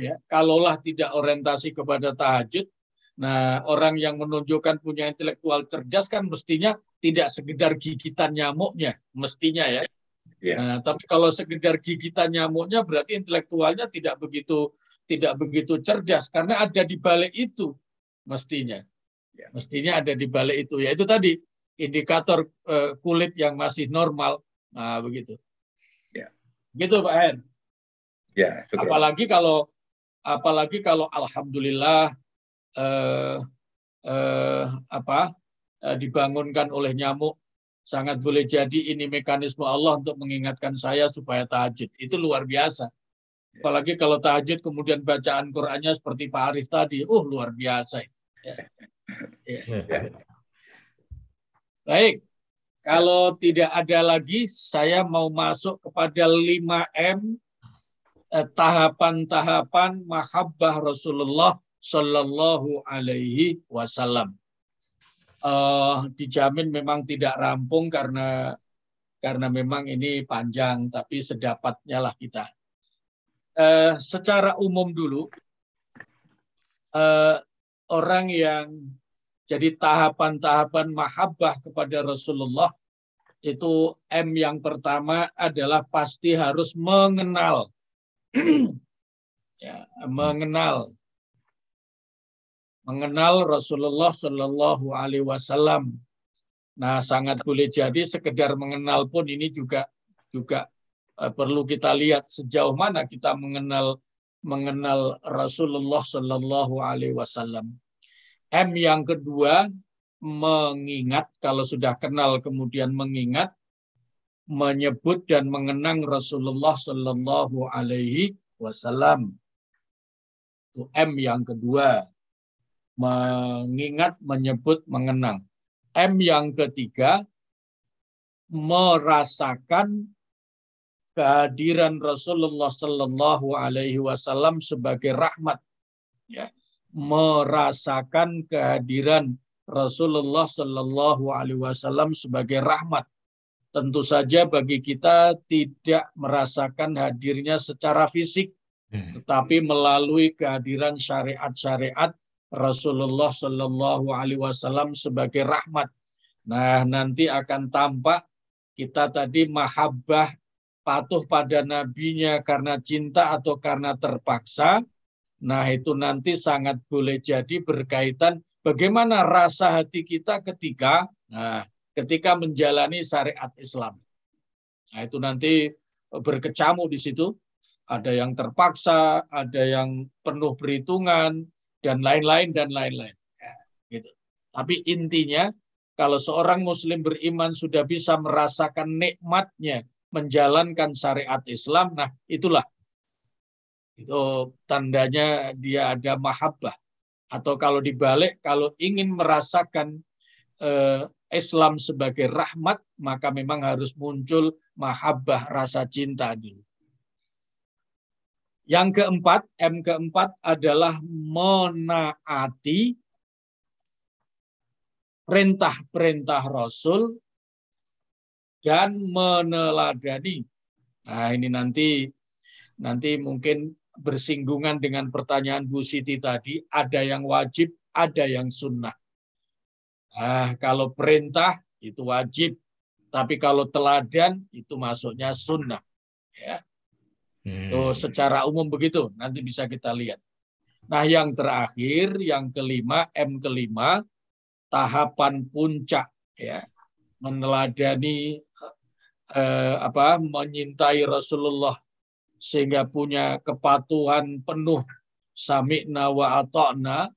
tidak orientasi kepada tahajud, nah orang yang menunjukkan punya intelektual cerdas kan mestinya tidak sekedar gigitan nyamuknya, mestinya ya. Nah, tapi kalau sekedar gigitan nyamuknya berarti intelektualnya tidak begitu cerdas karena ada di balik itu mestinya. Mestinya ada di balik itu. Yaitu tadi indikator kulit yang masih normal. Nah, begitu. Gitu Pak Hen. Apalagi kalau alhamdulillah dibangunkan oleh nyamuk, sangat boleh jadi ini mekanisme Allah untuk mengingatkan saya supaya tahajud. Itu luar biasa. Apalagi kalau tahajud kemudian bacaan Qur'annya seperti Pak Arif tadi, luar biasa. Baik, kalau tidak ada lagi, saya mau masuk kepada 5M, tahapan-tahapan mahabbah Rasulullah Sallallahu Alaihi Wasallam. Dijamin memang tidak rampung karena memang ini panjang, tapi sedapatnya lah kita. Secara umum dulu, orang yang jadi tahapan-tahapan mahabbah kepada Rasulullah itu M yang pertama adalah pasti harus mengenal, mengenal Rasulullah Shallallahu Alaihi Wasallam. Nah, sangat boleh jadi sekedar mengenal pun ini juga perlu kita lihat sejauh mana kita mengenal Rasulullah Shallallahu Alaihi Wasallam. M yang kedua, mengingat. Kalau sudah kenal kemudian mengingat, menyebut dan mengenang Rasulullah Shallallahu Alaihi Wasallam. Itu M yang kedua. Mengingat, menyebut, mengenang. M yang ketiga, merasakan kehadiran Rasulullah Sallallahu Alaihi Wasallam sebagai rahmat. Ya. Merasakan kehadiran Rasulullah Sallallahu Alaihi Wasallam sebagai rahmat. Tentu saja bagi kita tidak merasakan hadirnya secara fisik, tetapi melalui kehadiran syariat-syariat Rasulullah Sallallahu Alaihi Wasallam sebagai rahmat. Nah, nanti akan tampak kita tadi mahabbah, patuh pada nabinya karena cinta atau karena terpaksa. Nah, itu nanti sangat boleh jadi berkaitan bagaimana rasa hati kita ketika menjalani syariat Islam. Nah, itu nanti berkecamuk di situ. Ada yang terpaksa, ada yang penuh perhitungan, dan lain-lain, dan lain-lain. Ya, gitu. Tapi intinya, kalau seorang Muslim beriman sudah bisa merasakan nikmatnya menjalankan syariat Islam, nah itulah. Itu tandanya dia ada mahabbah. Atau kalau dibalik, kalau ingin merasakan Islam sebagai rahmat, maka memang harus muncul mahabbah, rasa cinta dulu. Yang keempat, M keempat adalah menaati perintah-perintah Rasul dan meneladani. Nah, ini nanti mungkin bersinggungan dengan pertanyaan Bu Siti tadi, ada yang wajib, ada yang sunnah. Nah, kalau perintah itu wajib, tapi kalau teladan itu masuknya sunnah. Ya. Tuh, secara umum begitu, nanti bisa kita lihat. Nah, yang terakhir, yang kelima, M kelima, tahapan puncak, ya, meneladani, menyintai Rasulullah sehingga punya kepatuhan penuh, sami'na wa ata'na,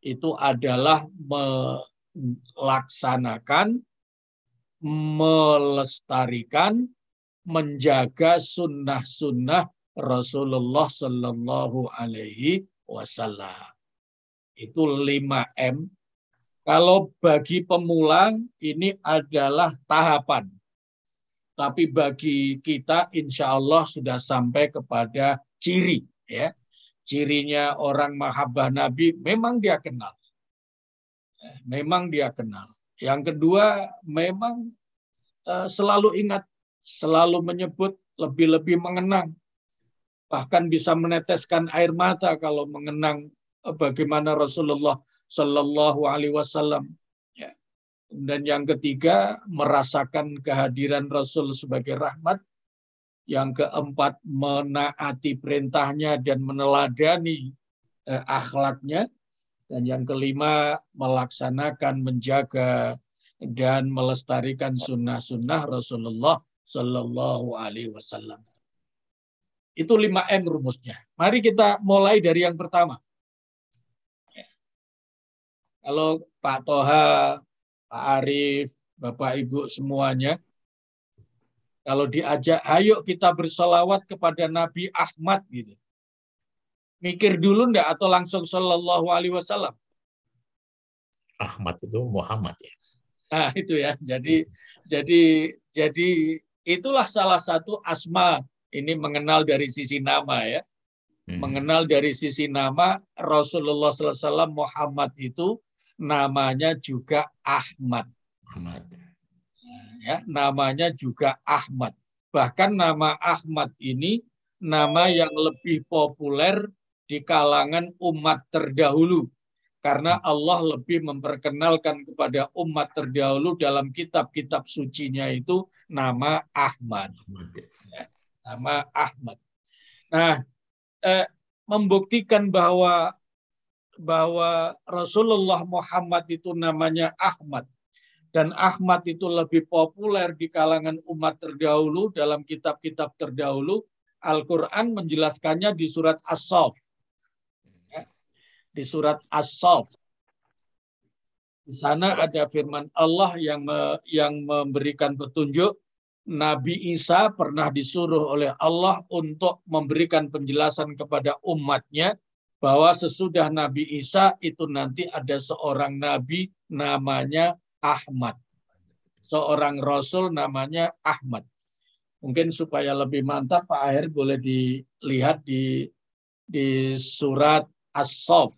itu adalah melaksanakan, melestarikan, menjaga sunnah-sunnah Rasulullah Sallallahu Alaihi Wasallam. Itu 5M. Kalau bagi pemula ini adalah tahapan. Tapi bagi kita insya Allah sudah sampai kepada ciri. Ya. Cirinya orang mahabbah Nabi memang dia kenal. Memang dia kenal. Yang kedua memang selalu ingat, selalu menyebut, lebih-lebih mengenang. Bahkan bisa meneteskan air mata kalau mengenang bagaimana Rasulullah Sallallahu Alaihi Wasallam. Ya. Dan yang ketiga, merasakan kehadiran Rasul sebagai rahmat. Yang keempat, menaati perintahnya dan meneladani akhlaknya. Dan yang kelima, melaksanakan, menjaga, dan melestarikan sunnah-sunnah Rasulullah Sallallahu Alaihi Wasallam. Itu 5M rumusnya. Mari kita mulai dari yang pertama. Kalau Pak Toha, Pak Arif, Bapak Ibu semuanya, kalau diajak, ayo kita bersolawat kepada Nabi Ahmad gitu. Mikir dulu enggak atau langsung Sallallahu Alaihi Wasallam? Ahmad itu Muhammad ya. Nah itu ya. Jadi itulah salah satu asma. Ini mengenal dari sisi nama ya. Mengenal dari sisi nama Rasulullah SAW Muhammad itu namanya juga Ahmad. Ya, namanya juga Ahmad. Bahkan nama Ahmad ini nama yang lebih populer di kalangan umat terdahulu. Karena Allah lebih memperkenalkan kepada umat terdahulu dalam kitab-kitab sucinya itu nama Ahmad. Ya, nama Ahmad. Nah, membuktikan bahwa Rasulullah Muhammad itu namanya Ahmad. Dan Ahmad itu lebih populer di kalangan umat terdahulu dalam kitab-kitab terdahulu. Al-Quran menjelaskannya di surat As-Saff. Di surat As-Saff. Di sana ada firman Allah yang memberikan petunjuk. Nabi Isa pernah disuruh oleh Allah untuk memberikan penjelasan kepada umatnya bahwa sesudah Nabi Isa itu nanti ada seorang nabi namanya Ahmad. Seorang rasul namanya Ahmad. Mungkin supaya lebih mantap Pak Aher boleh dilihat di surat As-Saff.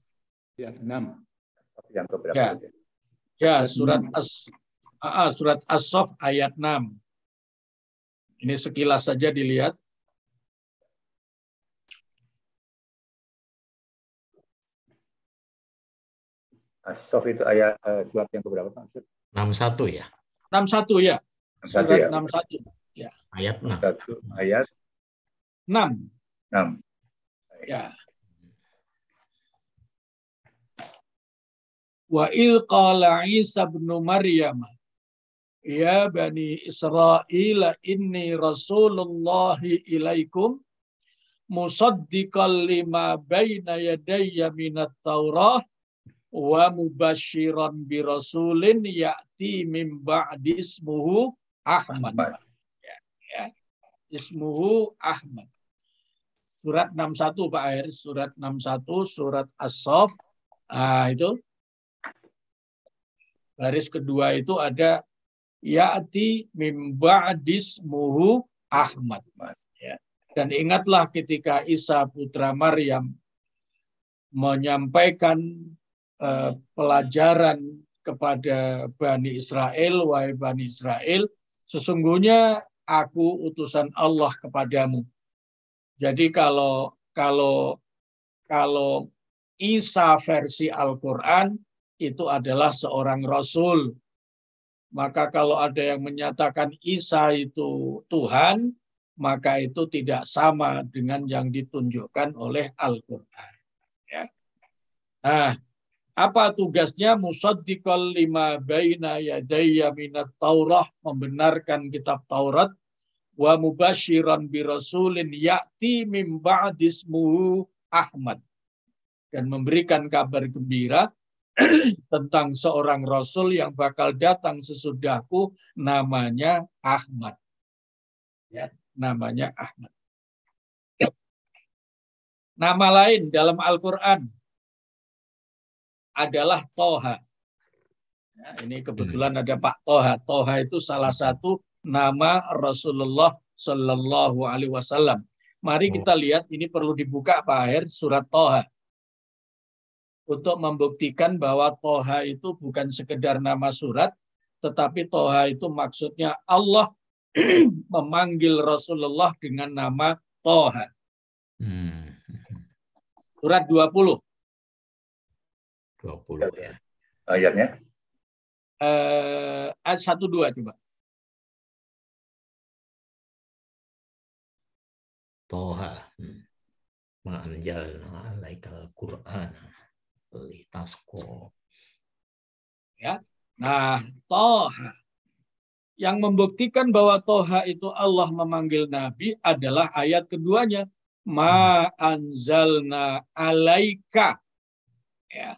Yang 6. Yang keberapa? Ya. Ya, surat As-Saff ayat 6. Ini sekilas saja dilihat. As-Saff itu ayat surat yang keberapa Pak? 61 ya. 61 ya. Surat 61. Ya. Ayat 6. Ayat 6. 6. Ya. Wa il qala Isa bin Maryam ya bani Israil inni rasulullahi ilaikum musaddiqan lima baina yadayya minat Taurah wa mubasyiran bi rasulin ya'ti min ba'di ismuhu Ahmad. Ya. Ismuhu Ahmad. Surat 61 Pak Air, surat 61, surat As-Saff. Nah, itu baris kedua itu ada ya'ti min ba'di ismuhu Ahmad. Ya. Dan ingatlah ketika Isa putra Maryam menyampaikan pelajaran kepada Bani Israel, wahai Bani Israel, sesungguhnya aku utusan Allah kepadamu. Jadi kalau Isa versi Al-Quran itu adalah seorang rasul. Maka kalau ada yang menyatakan Isa itu Tuhan, maka itu tidak sama dengan yang ditunjukkan oleh Al-Quran. Ya. Nah, apa tugasnya? Musaddiqal lima baina yadayya minat Taurah, membenarkan kitab Taurat, wa mubasyiran bi rasulin ya'ti min ba'di ismuhu Ahmad, dan memberikan kabar gembira tentang seorang rasul yang bakal datang sesudahku, namanya Ahmad. Ya, namanya Ahmad. Nama lain dalam Al-Quran adalah Toha. Ya, ini kebetulan ada Pak Toha. Toha itu salah satu nama Rasulullah Shallallahu Alaihi Wasallam. Mari kita lihat, ini perlu dibuka Pak Aher, surat Toha. Untuk membuktikan bahwa Toha itu bukan sekedar nama surat, tetapi Toha itu maksudnya Allah memanggil Rasulullah dengan nama Toha. Surat 20. 20 ya. Ayatnya? Ayat 1-2 coba. Toha. Ma'anjalna alaikal Qur'an litasqa. Ya. Nah, Toha. Yang membuktikan bahwa Toha itu Allah memanggil Nabi adalah ayat keduanya. Ma anzalna alaika. Ya.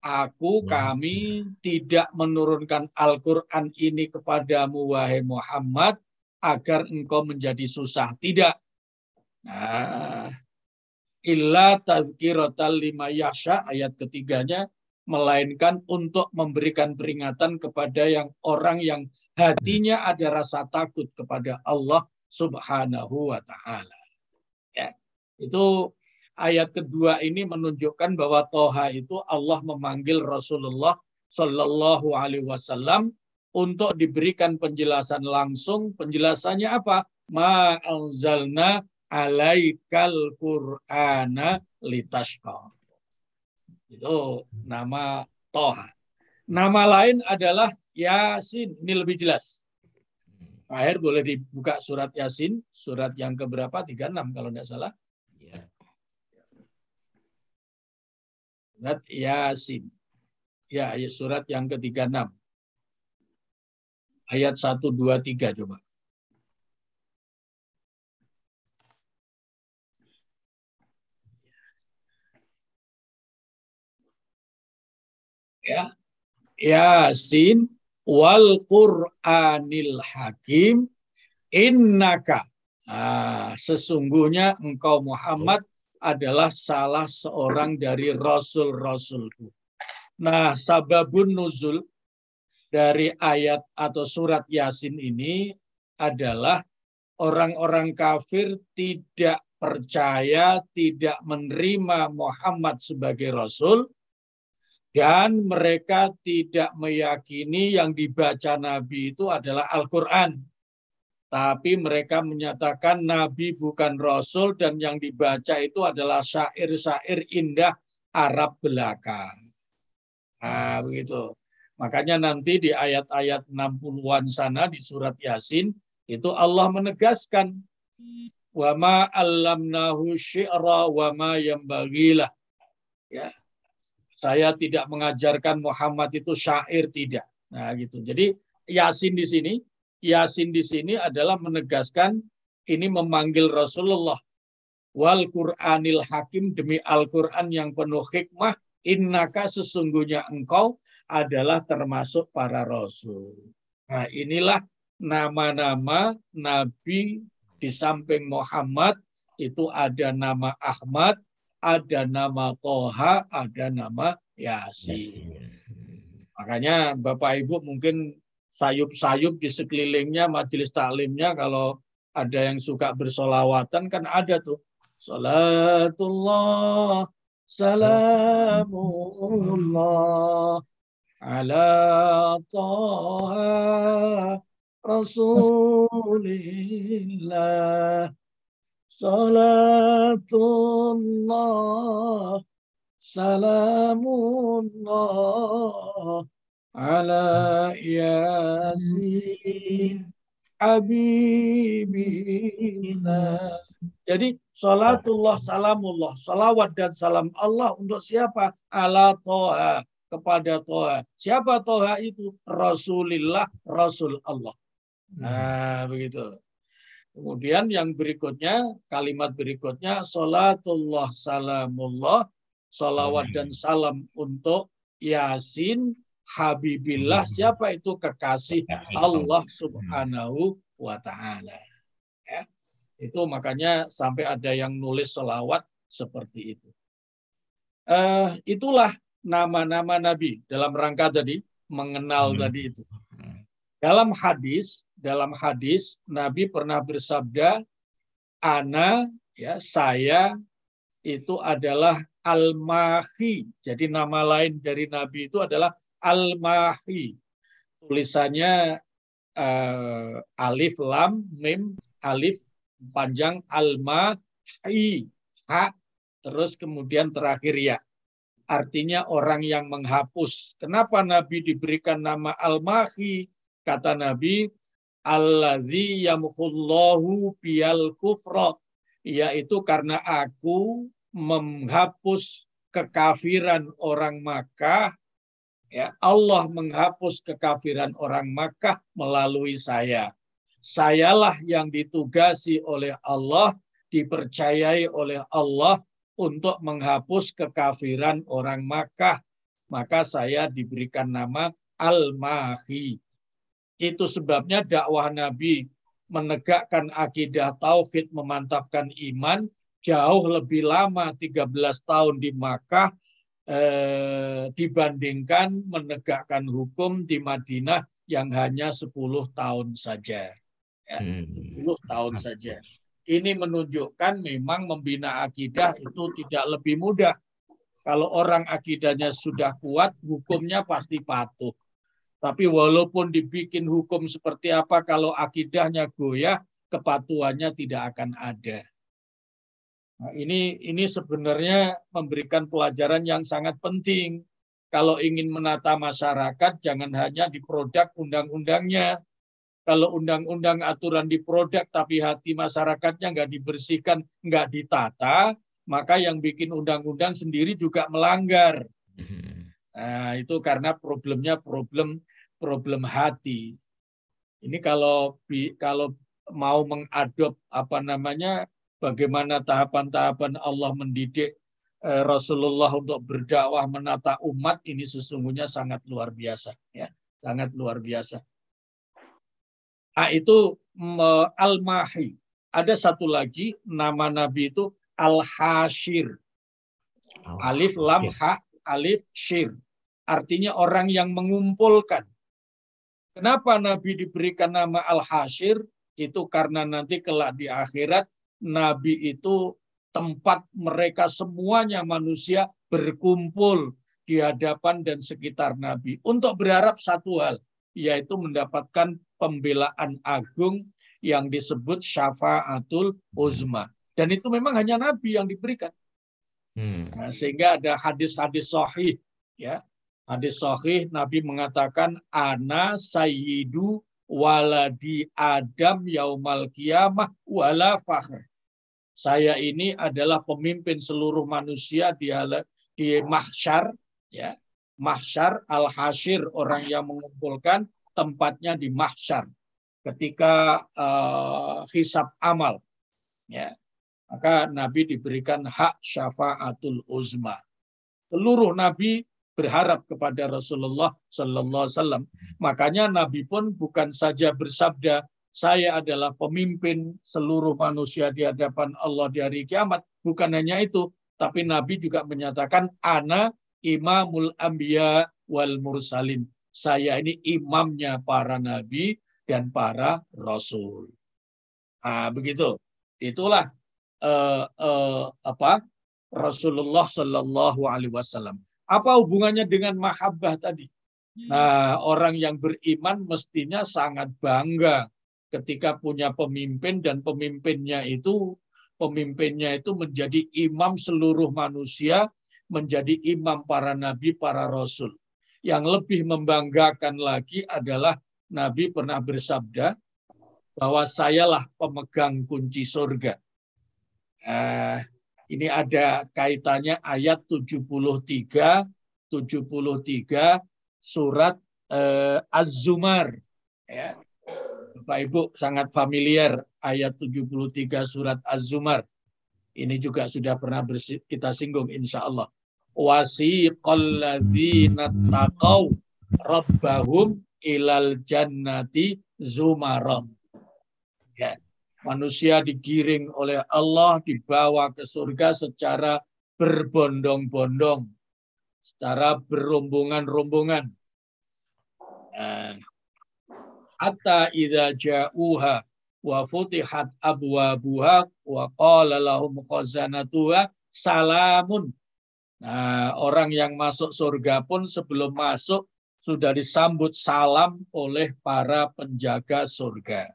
Kami tidak menurunkan Al-Quran ini kepadamu, wahai Muhammad, agar engkau menjadi susah. Tidak. Nah, illa tazkiratal lima yasha, ayat ketiganya, melainkan untuk memberikan peringatan kepada orang yang hatinya ada rasa takut kepada Allah Subhanahu wa Ta'ala. Ya, itu ayat kedua ini menunjukkan bahwa Toha itu Allah memanggil Rasulullah Shallallahu Alaihi Wasallam untuk diberikan penjelasan langsung. Penjelasannya apa? Ma anzalna alaikal Qur'ana litashqa. Itu nama Toha. Nama lain adalah Yasin. Ini lebih jelas. Pak Aher boleh dibuka surat Yasin, surat yang keberapa? 36 kalau tidak salah. Surat Yasin. Ya, surat yang ke-36. Ayat 1, 2, 3 coba. Ya. Yasin wal Qur'anil Hakim innaka. Sesungguhnya engkau Muhammad adalah salah seorang dari rasul-rasulku. Nah, sababun nuzul dari ayat atau surat Yasin ini adalah orang-orang kafir tidak percaya, tidak menerima Muhammad sebagai rasul, dan mereka tidak meyakini yang dibaca Nabi itu adalah Al-Quran. Tapi mereka menyatakan Nabi bukan Rasul dan yang dibaca itu adalah syair-syair indah Arab belaka. Nah, begitu. Makanya nanti di ayat-ayat 60-an sana di surat Yasin, itu Allah menegaskan, wa ma 'allamnahu syi'ra wa ma yanbaghilah. Ya. Saya tidak mengajarkan Muhammad itu syair, tidak. Nah, gitu. Jadi Yasin di sini adalah menegaskan ini memanggil Rasulullah. Wal Qur'anil Hakim, demi Al-Quran yang penuh hikmah, innaka sesungguhnya engkau adalah termasuk para rasul. Nah, inilah nama-nama Nabi di samping Muhammad itu ada nama Ahmad, ada nama Toha, ada nama Yasin. Makanya Bapak Ibu mungkin sayup-sayup di sekelilingnya majelis taklimnya, kalau ada yang suka bersolawatan kan ada tuh. Salatullah, salamullah, ala Toha, Rasulillah. Salatullah, salamullah, ala Yasin, Habibillah. Jadi salatullah, salamullah, salawat dan salam Allah untuk siapa? Ala Toha, kepada Toha. Siapa Toha itu? Rasulillah, Rasul Allah. Nah, begitu. Kemudian yang berikutnya, kalimat berikutnya, salatullah, salamullah, salawat dan salam untuk Yasin, Habibillah. Siapa itu? Kekasih Allah Subhanahu wa Ta'ala. Ya. Itu makanya sampai ada yang nulis salawat seperti itu. Itulah nama-nama Nabi dalam rangka tadi mengenal tadi itu. Dalam hadis Nabi pernah bersabda, ana, ya, saya itu adalah Al-Mahi. Jadi nama lain dari Nabi itu adalah Al-Mahi. Tulisannya alif lam mim alif panjang Al-Mahi, ha, terus kemudian terakhir ya. Artinya orang yang menghapus. Kenapa Nabi diberikan nama Al-Mahi? Kata Nabi, alladzi yamhullahu biyal kufra, yaitu karena aku menghapus kekafiran orang Makkah, ya, Allah menghapus kekafiran orang Makkah melalui saya. Sayalah yang ditugasi oleh Allah, dipercayai oleh Allah untuk menghapus kekafiran orang Makkah. Maka saya diberikan nama Al-Mahi. Itu sebabnya dakwah Nabi menegakkan akidah tauhid, memantapkan iman jauh lebih lama 13 tahun di Makkah dibandingkan menegakkan hukum di Madinah yang hanya 10 tahun saja. Ya, 10 tahun saja. Ini menunjukkan memang membina akidah itu tidak lebih mudah. Kalau orang akidahnya sudah kuat, hukumnya pasti patuh. Tapi walaupun dibikin hukum seperti apa, kalau akidahnya goyah, kepatuhannya tidak akan ada. Nah, ini sebenarnya memberikan pelajaran yang sangat penting. Kalau ingin menata masyarakat, jangan hanya di produk undang-undangnya. Kalau undang-undang aturan di produk, tapi hati masyarakatnya nggak dibersihkan, nggak ditata, maka yang bikin undang-undang sendiri juga melanggar. Nah, itu karena problemnya problem hati. Ini kalau mau mengadop bagaimana tahapan-tahapan Allah mendidik Rasulullah untuk berdakwah menata umat, ini sesungguhnya sangat luar biasa, ya, sangat luar biasa. Itu Al-Mahi. Ada satu lagi nama Nabi itu Al-Hashir. Alif lam ha alif shir. Artinya orang yang mengumpulkan. Kenapa Nabi diberikan nama Al-Hashir? Itu karena nanti kelak di akhirat Nabi itu tempat mereka semuanya manusia berkumpul di hadapan dan sekitar Nabi untuk berharap satu hal, yaitu mendapatkan pembelaan agung yang disebut syafaatul uzma. Dan itu memang hanya Nabi yang diberikan. Nah, sehingga ada hadis-hadis sahih, ya. Hadis sahih Nabi mengatakan ana sayyidu waladi Adam yaumal qiyamah wala fakhr. Saya ini adalah pemimpin seluruh manusia di mahsyar, ya. Mahsyar al-hasyir, orang yang mengumpulkan, tempatnya di mahsyar ketika hisab amal, ya. Maka Nabi diberikan hak syafaatul uzma. Seluruh Nabi berharap kepada Rasulullah Sallallahu Alaihi Wasallam. Makanya Nabi pun bukan saja bersabda, saya adalah pemimpin seluruh manusia di hadapan Allah di hari kiamat. Bukan hanya itu, tapi Nabi juga menyatakan, ana imamul anbiya wal mursalin. Saya ini imamnya para nabi dan para rasul. Nah, begitu. Itulah Rasulullah Sallallahu Alaihi Wasallam. Apa hubungannya dengan mahabbah tadi? Nah, orang yang beriman mestinya sangat bangga ketika punya pemimpin dan pemimpinnya itu menjadi imam seluruh manusia, menjadi imam para nabi, para rasul. Yang lebih membanggakan lagi adalah Nabi pernah bersabda bahwa sayalah pemegang kunci surga. Ini ada kaitannya ayat 73 surat Az-Zumar. Ya. Bapak Ibu sangat familiar ayat 73 surat Az-Zumar. Ini juga sudah pernah kita singgung insya Allah. Wasiqal ladzina taqaw rabbahum ilal jannati zumara. Ya. Manusia digiring oleh Allah, dibawa ke surga secara berbondong-bondong, secara berombongan-rombongan. Hatta idza ja'uha wa futihat abwabuha wa qala lahum khazanatuha salamun. Nah, orang yang masuk surga pun sebelum masuk sudah disambut salam oleh para penjaga surga.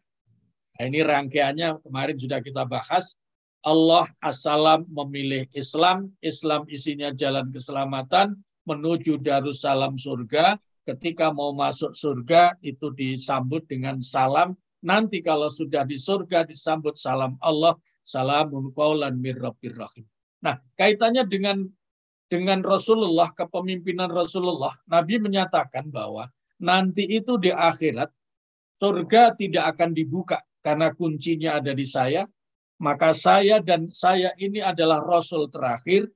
Nah, ini rangkaiannya kemarin sudah kita bahas. Allah as-salam memilih Islam, Islam isinya jalan keselamatan menuju Darussalam surga. Ketika mau masuk surga itu disambut dengan salam. Nanti kalau sudah di surga disambut salam Allah, salamun qaulan mir rabbir rahim. Nah, kaitannya dengan Rasulullah, kepemimpinan Rasulullah, Nabi menyatakan bahwa nanti itu di akhirat surga tidak akan dibuka karena kuncinya ada di saya. Maka saya ini adalah Rasul terakhir,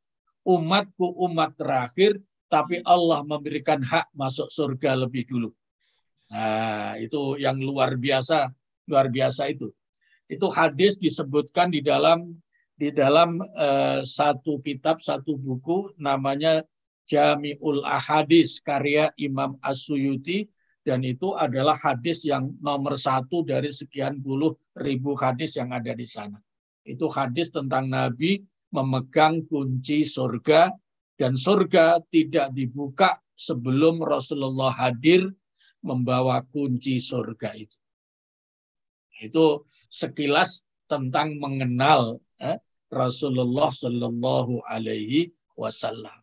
umatku umat terakhir, tapi Allah memberikan hak masuk surga lebih dulu. Nah, itu yang luar biasa itu. Itu hadis disebutkan di dalam satu kitab, satu buku namanya Jami'ul Ahadis karya Imam As-Suyuti, dan itu adalah hadis yang nomor 1 dari sekian puluh ribu hadis yang ada di sana. Itu hadis tentang Nabi memegang kunci surga, dan surga tidak dibuka sebelum Rasulullah hadir membawa kunci surga itu. Itu sekilas tentang mengenal Rasulullah Shallallahu Alaihi Wasallam.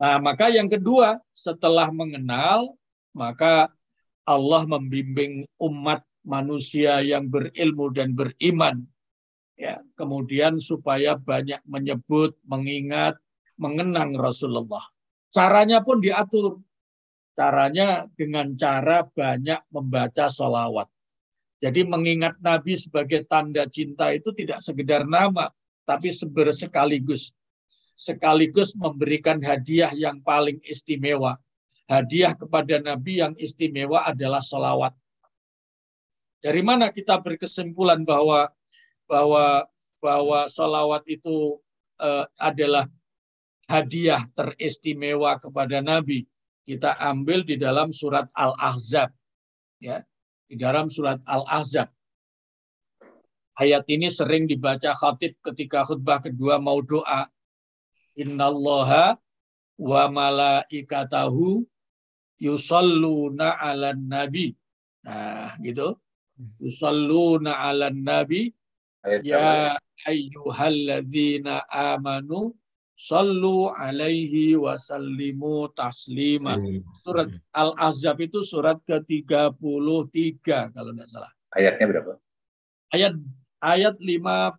Nah, maka yang kedua setelah mengenal, maka Allah membimbing umat manusia yang berilmu dan beriman, ya, kemudian supaya banyak menyebut, mengingat, mengenang Rasulullah. Caranya pun diatur. Caranya dengan cara banyak membaca sholawat. Jadi mengingat Nabi sebagai tanda cinta itu tidak sekedar nama, tapi sekaligus memberikan hadiah yang paling istimewa. Hadiah kepada Nabi yang istimewa adalah sholawat. Dari mana kita berkesimpulan bahwa bahwa sholawat itu adalah hadiah teristimewa kepada Nabi, kita ambil di dalam surat Al-Ahzab. Ya, di dalam surat Al-Ahzab. Ayat ini sering dibaca khatib ketika khutbah kedua mau doa. Innallaha wa malaikatahu yusalluna 'alan nabi. Nah, gitu. Yusalluna 'alan nabi ya ayyuhalladzina amanu sallu 'alaihi wa sallimu taslima. Surat Al-Ahzab itu surat ke-33 kalau tidak salah. Ayatnya berapa? Ayat 56.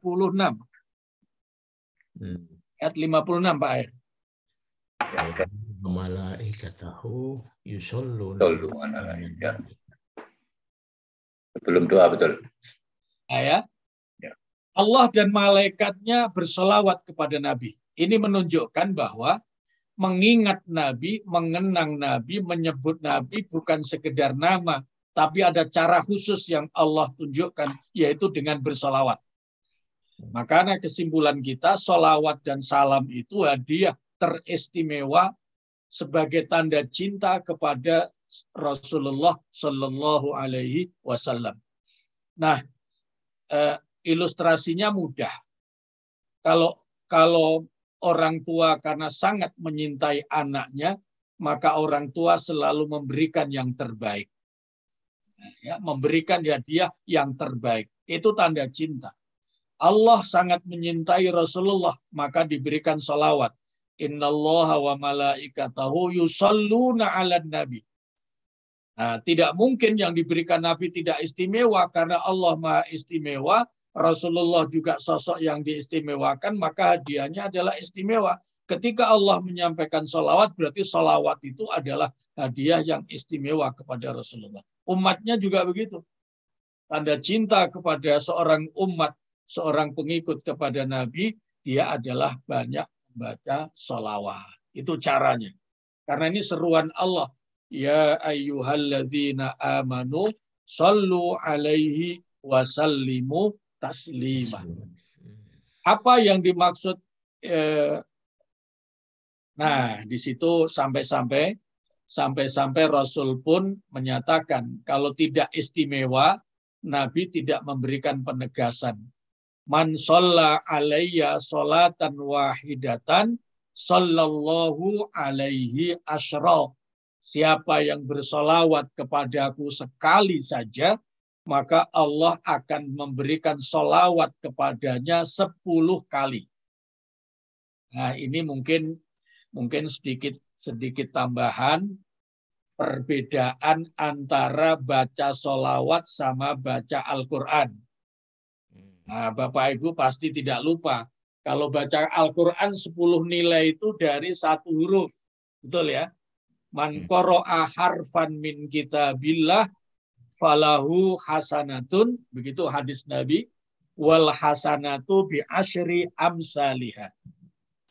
Ayat 56 Pak Air. Malaikatahu yusalluna. Belum doa betul. Ya. Allah dan malaikatnya berselawat kepada Nabi. Ini menunjukkan bahwa mengingat Nabi, mengenang Nabi, menyebut Nabi bukan sekedar nama, tapi ada cara khusus yang Allah tunjukkan, yaitu dengan berselawat. Makanya kesimpulan kita, selawat dan salam itu hadiah teristimewa sebagai tanda cinta kepada Rasulullah Shallallahu Alaihi Wasallam. Nah, ilustrasinya mudah. Kalau orang tua karena sangat menyintai anaknya, maka orang tua selalu memberikan yang terbaik. Ya, memberikan hadiah yang terbaik. Itu tanda cinta. Allah sangat menyintai Rasulullah, maka diberikan salawat. Innallaha wa malaikatahu yusalluna 'alan nabi. Nah, tidak mungkin yang diberikan Nabi tidak istimewa, karena Allah Maha Istimewa, Rasulullah juga sosok yang diistimewakan, maka hadiahnya adalah istimewa. Ketika Allah menyampaikan salawat, berarti salawat itu adalah hadiah yang istimewa kepada Rasulullah. Umatnya juga begitu. Tanda cinta kepada seorang umat, seorang pengikut kepada Nabi, dia adalah banyak membaca salawat. Itu caranya. Karena ini seruan Allah. Ya ayyuhalladzina amanu sallu alaihi wasallimu taslima. Apa yang dimaksud? Nah, di situ sampai-sampai Rasul pun menyatakan kalau tidak istimewa, Nabi tidak memberikan penegasan. Man shalla alayya sholatan wahidatan sallallahu alaihi asyra. Siapa yang bersolawat kepadaku sekali saja, maka Allah akan memberikan solawat kepadanya 10 kali. Nah, ini mungkin sedikit tambahan perbedaan antara baca solawat sama baca Al-Quran. Nah, Bapak Ibu pasti tidak lupa. Kalau baca Al-Quran 10 nilai itu dari 1 huruf. Betul ya? Man qara'a harfan min kitabillah falahu hasanatun, begitu hadis Nabi, wal hasanatu bi asyri amsalihah.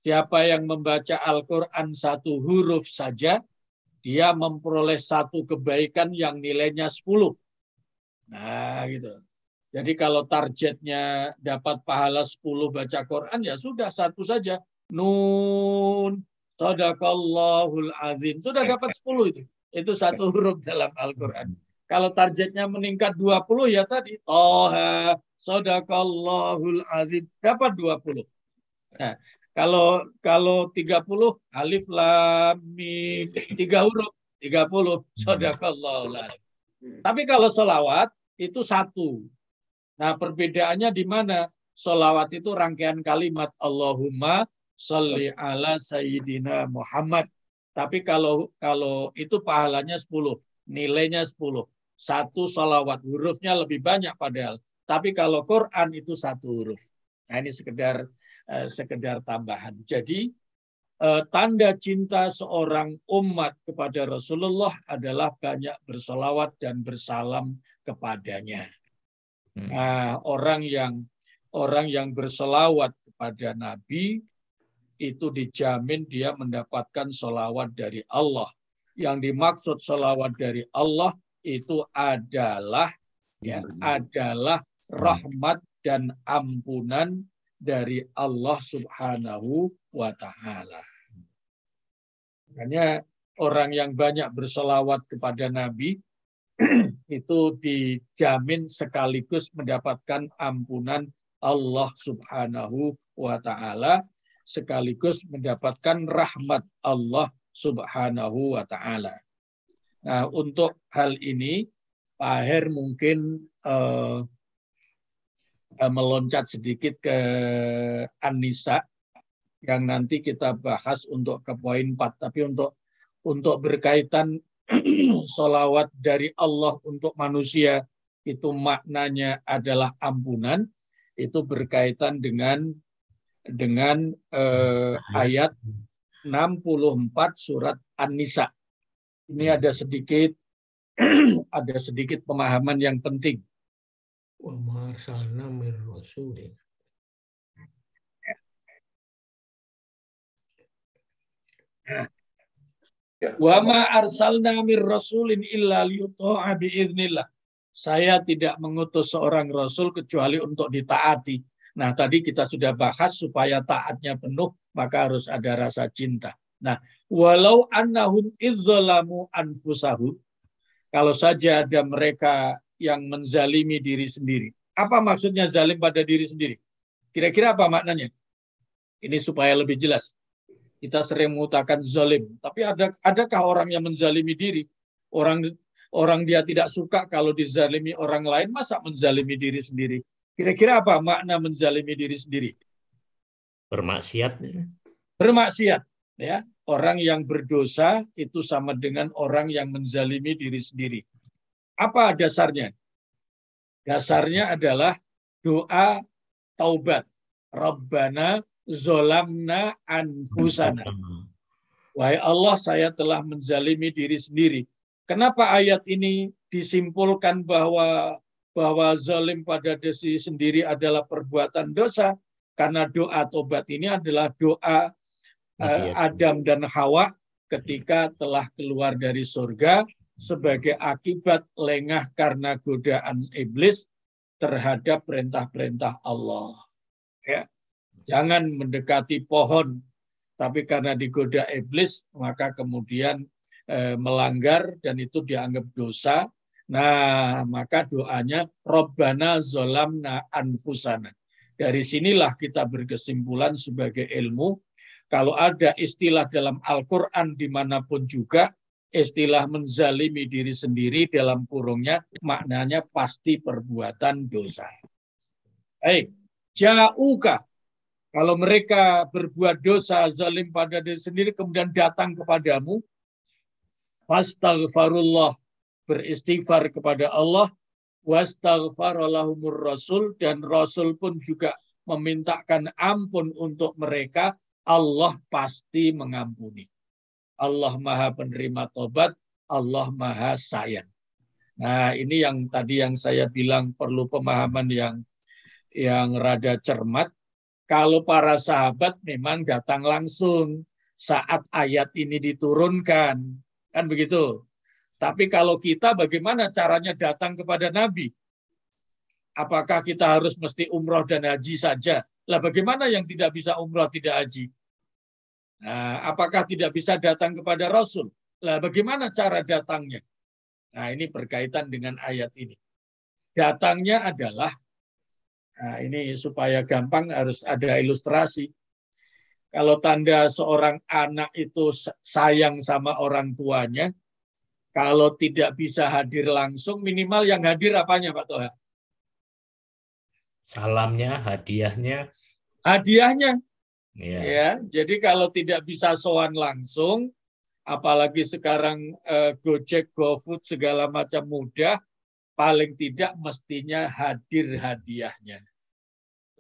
Siapa yang membaca Al-Quran 1 huruf saja, dia memperoleh 1 kebaikan yang nilainya 10. Nah, gitu. Jadi kalau targetnya dapat pahala 10 baca Quran, ya sudah 1 saja. Nun Sadaqallahul azim. Sudah dapat 10 itu. Itu 1 huruf dalam Al-Quran. Kalau targetnya meningkat 20, ya tadi. Toha Sadaqallahul azim. Dapat 20. Nah, kalau 30, alif lam mim. 3 huruf. 30. Sadaqallahul azim. Tapi kalau sholawat, itu 1. Nah, perbedaannya di mana? Sholawat itu rangkaian kalimat Allahumma sholli ala sayyidina Muhammad. Tapi kalau itu pahalanya 10, nilainya 10. 1 sholawat, hurufnya lebih banyak padahal. Tapi kalau Quran itu 1 huruf. Nah, ini sekedar tambahan. Jadi tanda cinta seorang umat kepada Rasulullah adalah banyak bersolawat dan bersalam kepadanya. Nah, orang yang bersolawat kepada Nabi itu dijamin dia mendapatkan sholawat dari Allah. Yang dimaksud sholawat dari Allah itu adalah rahmat dan ampunan dari Allah Subhanahu wa Ta'ala. Makanya orang yang banyak berselawat kepada Nabi itu dijamin sekaligus mendapatkan ampunan Allah Subhanahu wa Ta'ala, sekaligus mendapatkan rahmat Allah Subhanahu wa Ta'ala. Nah, untuk hal ini Pak Aher mungkin meloncat sedikit ke An-Nisa yang nanti kita bahas untuk ke poin 4. Tapi untuk berkaitan sholawat dari Allah untuk manusia itu maknanya adalah ampunan, itu berkaitan dengan ayat 64 surat An-Nisa. Ini ada sedikit pemahaman yang penting. Wa ma arsalna mir rasulin. Wa ma arsalna mir rasulin illa liyuta'a biiznillah. Saya tidak mengutus seorang rasul kecuali untuk ditaati. Nah, tadi kita sudah bahas supaya taatnya penuh, maka harus ada rasa cinta. Nah, walau annahum izzalamu anfusahum, kalau saja ada mereka yang menzalimi diri sendiri. Apa maksudnya zalim pada diri sendiri? Kira-kira apa maknanya? Ini supaya lebih jelas. Kita sering mengutakan zalim, tapi adakah orang yang menzalimi diri? Orang dia tidak suka kalau dizalimi orang lain, masa menzalimi diri sendiri? Kira-kira apa makna menzalimi diri sendiri? Bermaksiat. Bermaksiat, ya. Orang yang berdosa itu sama dengan orang yang menzalimi diri sendiri. Apa dasarnya? Dasarnya adalah doa taubat. Rabbana zolamna anfusana. Wahai Allah, saya telah menzalimi diri sendiri. Kenapa ayat ini disimpulkan bahwa zalim pada diri sendiri adalah perbuatan dosa? Karena doa taubat ini adalah doa Adam dan Hawa ketika telah keluar dari surga sebagai akibat lengah karena godaan iblis terhadap perintah-perintah Allah. Ya. Jangan mendekati pohon, tapi karena digoda iblis, maka kemudian melanggar dan itu dianggap dosa. Nah, maka doanya Rabbana zolamna anfusana. Dari sinilah kita berkesimpulan sebagai ilmu, kalau ada istilah dalam Al-Quran dimanapun juga, istilah menzalimi diri sendiri dalam kurungnya, maknanya pasti perbuatan dosa. Baik, ja'uka. Kalau mereka berbuat dosa, zalim pada diri sendiri, kemudian datang kepadamu, fastaghfarullah, beristighfar kepada Allah, wastaghfarallahumur rasul, dan Rasul pun juga memintakan ampun untuk mereka, Allah pasti mengampuni. Allah Maha Penerima Tobat, Allah Maha Sayang. Nah, ini yang tadi yang saya bilang perlu pemahaman yang rada cermat. Kalau para sahabat memang datang langsung saat ayat ini diturunkan, kan begitu. Tapi kalau kita bagaimana caranya datang kepada Nabi? Apakah kita harus mesti umroh dan haji saja? Lah bagaimana yang tidak bisa umroh, tidak haji? Nah, apakah tidak bisa datang kepada Rasul? Lah bagaimana cara datangnya? Nah, ini berkaitan dengan ayat ini. Datangnya adalah, nah ini supaya gampang harus ada ilustrasi. Kalau tanda seorang anak itu sayang sama orang tuanya, kalau tidak bisa hadir langsung, minimal yang hadir apanya Pak Toha? Salamnya, hadiahnya. Hadiahnya. Ya. Ya, jadi kalau tidak bisa sowan langsung, apalagi sekarang Gojek, GoFood segala macam mudah, paling tidak mestinya hadir hadiahnya.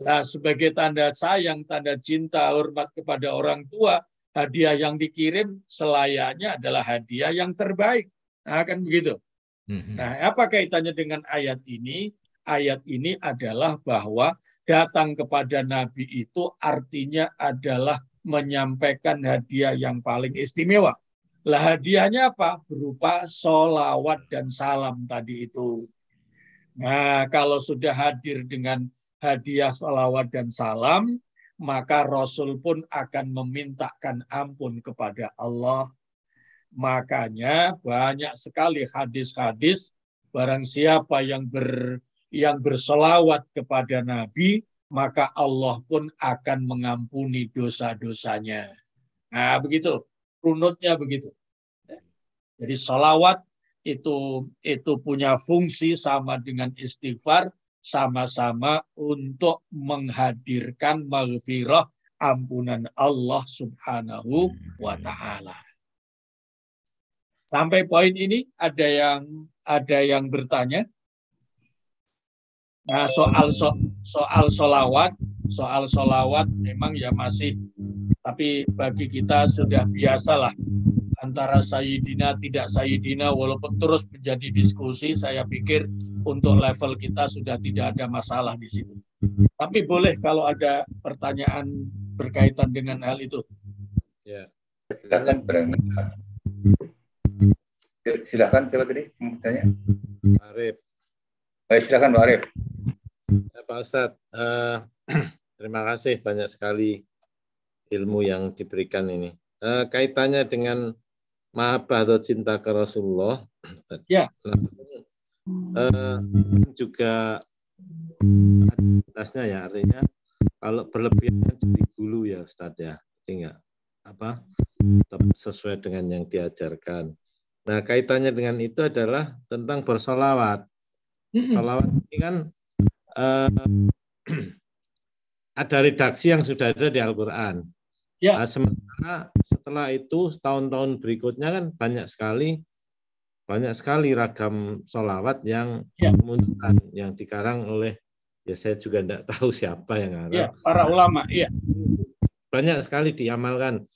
Nah, sebagai tanda sayang, tanda cinta, hormat kepada orang tua, hadiah yang dikirim selayaknya adalah hadiah yang terbaik. Nah, kan begitu. Nah, apa kaitannya dengan ayat ini? Ayat ini adalah bahwa datang kepada Nabi itu artinya adalah menyampaikan hadiah yang paling istimewa. Lah hadiahnya apa? Berupa sholawat dan salam tadi itu. Nah, kalau sudah hadir dengan hadiah salawat dan salam, maka Rasul pun akan memintakan ampun kepada Allah. Makanya banyak sekali hadis-hadis, barang siapa yang berselawat kepada Nabi, maka Allah pun akan mengampuni dosa-dosanya. Nah, begitu. Runutnya begitu. Jadi salawat itu punya fungsi sama dengan istighfar, sama-sama untuk menghadirkan maghfirah, ampunan Allah Subhanahu wa Ta'ala. Sampai poin ini ada yang bertanya. Nah, soal solawat memang ya masih, tapi bagi kita sudah biasalah antara Sayyidina tidak Sayyidina, walaupun terus menjadi diskusi, saya pikir untuk level kita sudah tidak ada masalah di situ. Tapi boleh kalau ada pertanyaan berkaitan dengan hal itu. Ya, silakan berangkat. Silakan, siapa tadi bertanya? Arif. Baik, silakan Pak Arif. Pak Ustadz, terima kasih banyak sekali ilmu yang diberikan ini. Kaitannya dengan mahabbah atau cinta ke Rasulullah, ya. Juga atasnya ya, artinya kalau berlebihan jadi gulu ya Ustadz ya, enggak tetap sesuai dengan yang diajarkan. Nah, kaitannya dengan itu adalah tentang bersolawat. Solawat ini kan ada redaksi yang sudah ada di Al-Quran. Ya. Nah, sementara setelah itu tahun-tahun berikutnya kan banyak sekali ragam solawat yang munculkan, yang dikarang oleh, ya saya juga tidak tahu siapa yang ngarang. Ya, para ulama, iya. Banyak sekali diamalkan.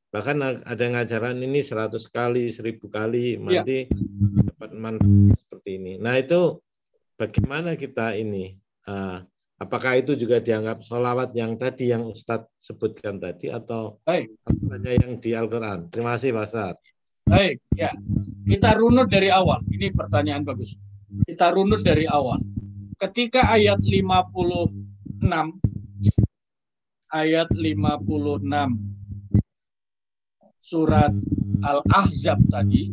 Bahkan ada yang ngajaran ini 100 kali, 1000 kali, nanti dapat manfaat seperti ini. Nah, itu bagaimana kita ini? Apakah itu juga dianggap sholawat yang tadi yang Ustadz sebutkan tadi, atau hanya yang di Al-Quran? Terima kasih Pak Ustadz. Baik, ya. Kita runut dari awal. Ini pertanyaan bagus. Kita runut dari awal. Ketika ayat 56, surat Al-Ahzab tadi,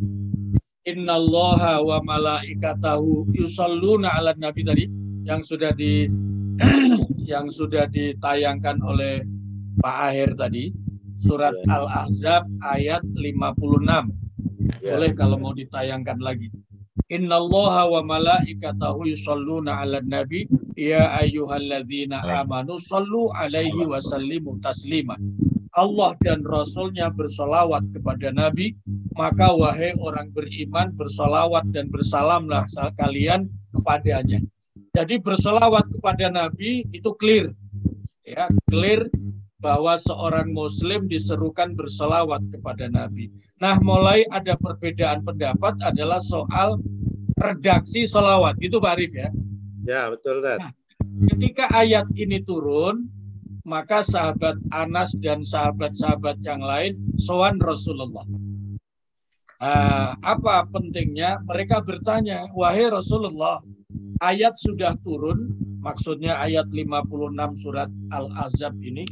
innallaha wa malaikatahu yusalluna 'alan nabi tadi, yang sudah ditayangkan oleh Pak Ahir tadi, surat Al-Ahzab ayat 56. Boleh kalau mau ditayangkan lagi. Innallaha wa malaikatahu yusalluna 'alan nabi ya ayyuhalladzina amanu shallu 'alaihi wa sallimu taslima. Allah dan Rasulnya bersolawat kepada Nabi, maka wahai orang beriman bersolawat dan bersalamlah kalian kepadanya. Jadi bersolawat kepada Nabi itu clear, ya, clear bahwa seorang Muslim diserukan bersolawat kepada Nabi. Nah, mulai ada perbedaan pendapat adalah soal redaksi solawat, itu Pak Arif ya? Ya, betul Dad. Nah, ketika ayat ini turun, maka sahabat Anas dan sahabat-sahabat yang lain sowan Rasulullah. Apa pentingnya? Mereka bertanya, wahai Rasulullah, ayat sudah turun, maksudnya ayat 56 surat Al-Ahzab ini,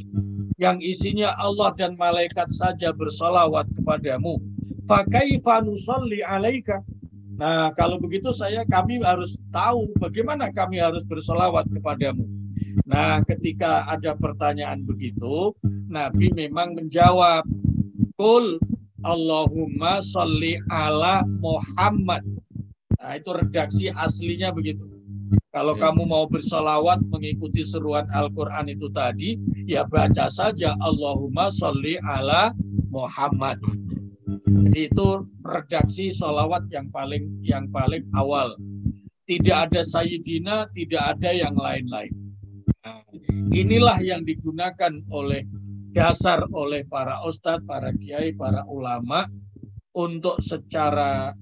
yang isinya Allah dan malaikat saja bersolawat kepadamu. Fakaifa nusalli alaika? Nah, kalau begitu kami harus tahu bagaimana kami harus bersolawat kepadamu. Nah, ketika ada pertanyaan begitu, Nabi memang menjawab, Qul Allahumma sholli ala Muhammad. Nah, itu redaksi aslinya begitu. Kalau kamu mau bersolawat mengikuti seruan Al-Quran itu tadi, ya baca saja Allahumma sholli ala Muhammad. Jadi itu redaksi sholawat yang paling awal. Tidak ada Sayyidina, tidak ada yang lain-lain. Nah, inilah yang digunakan oleh para ustadz, para kiai, para ulama untuk secara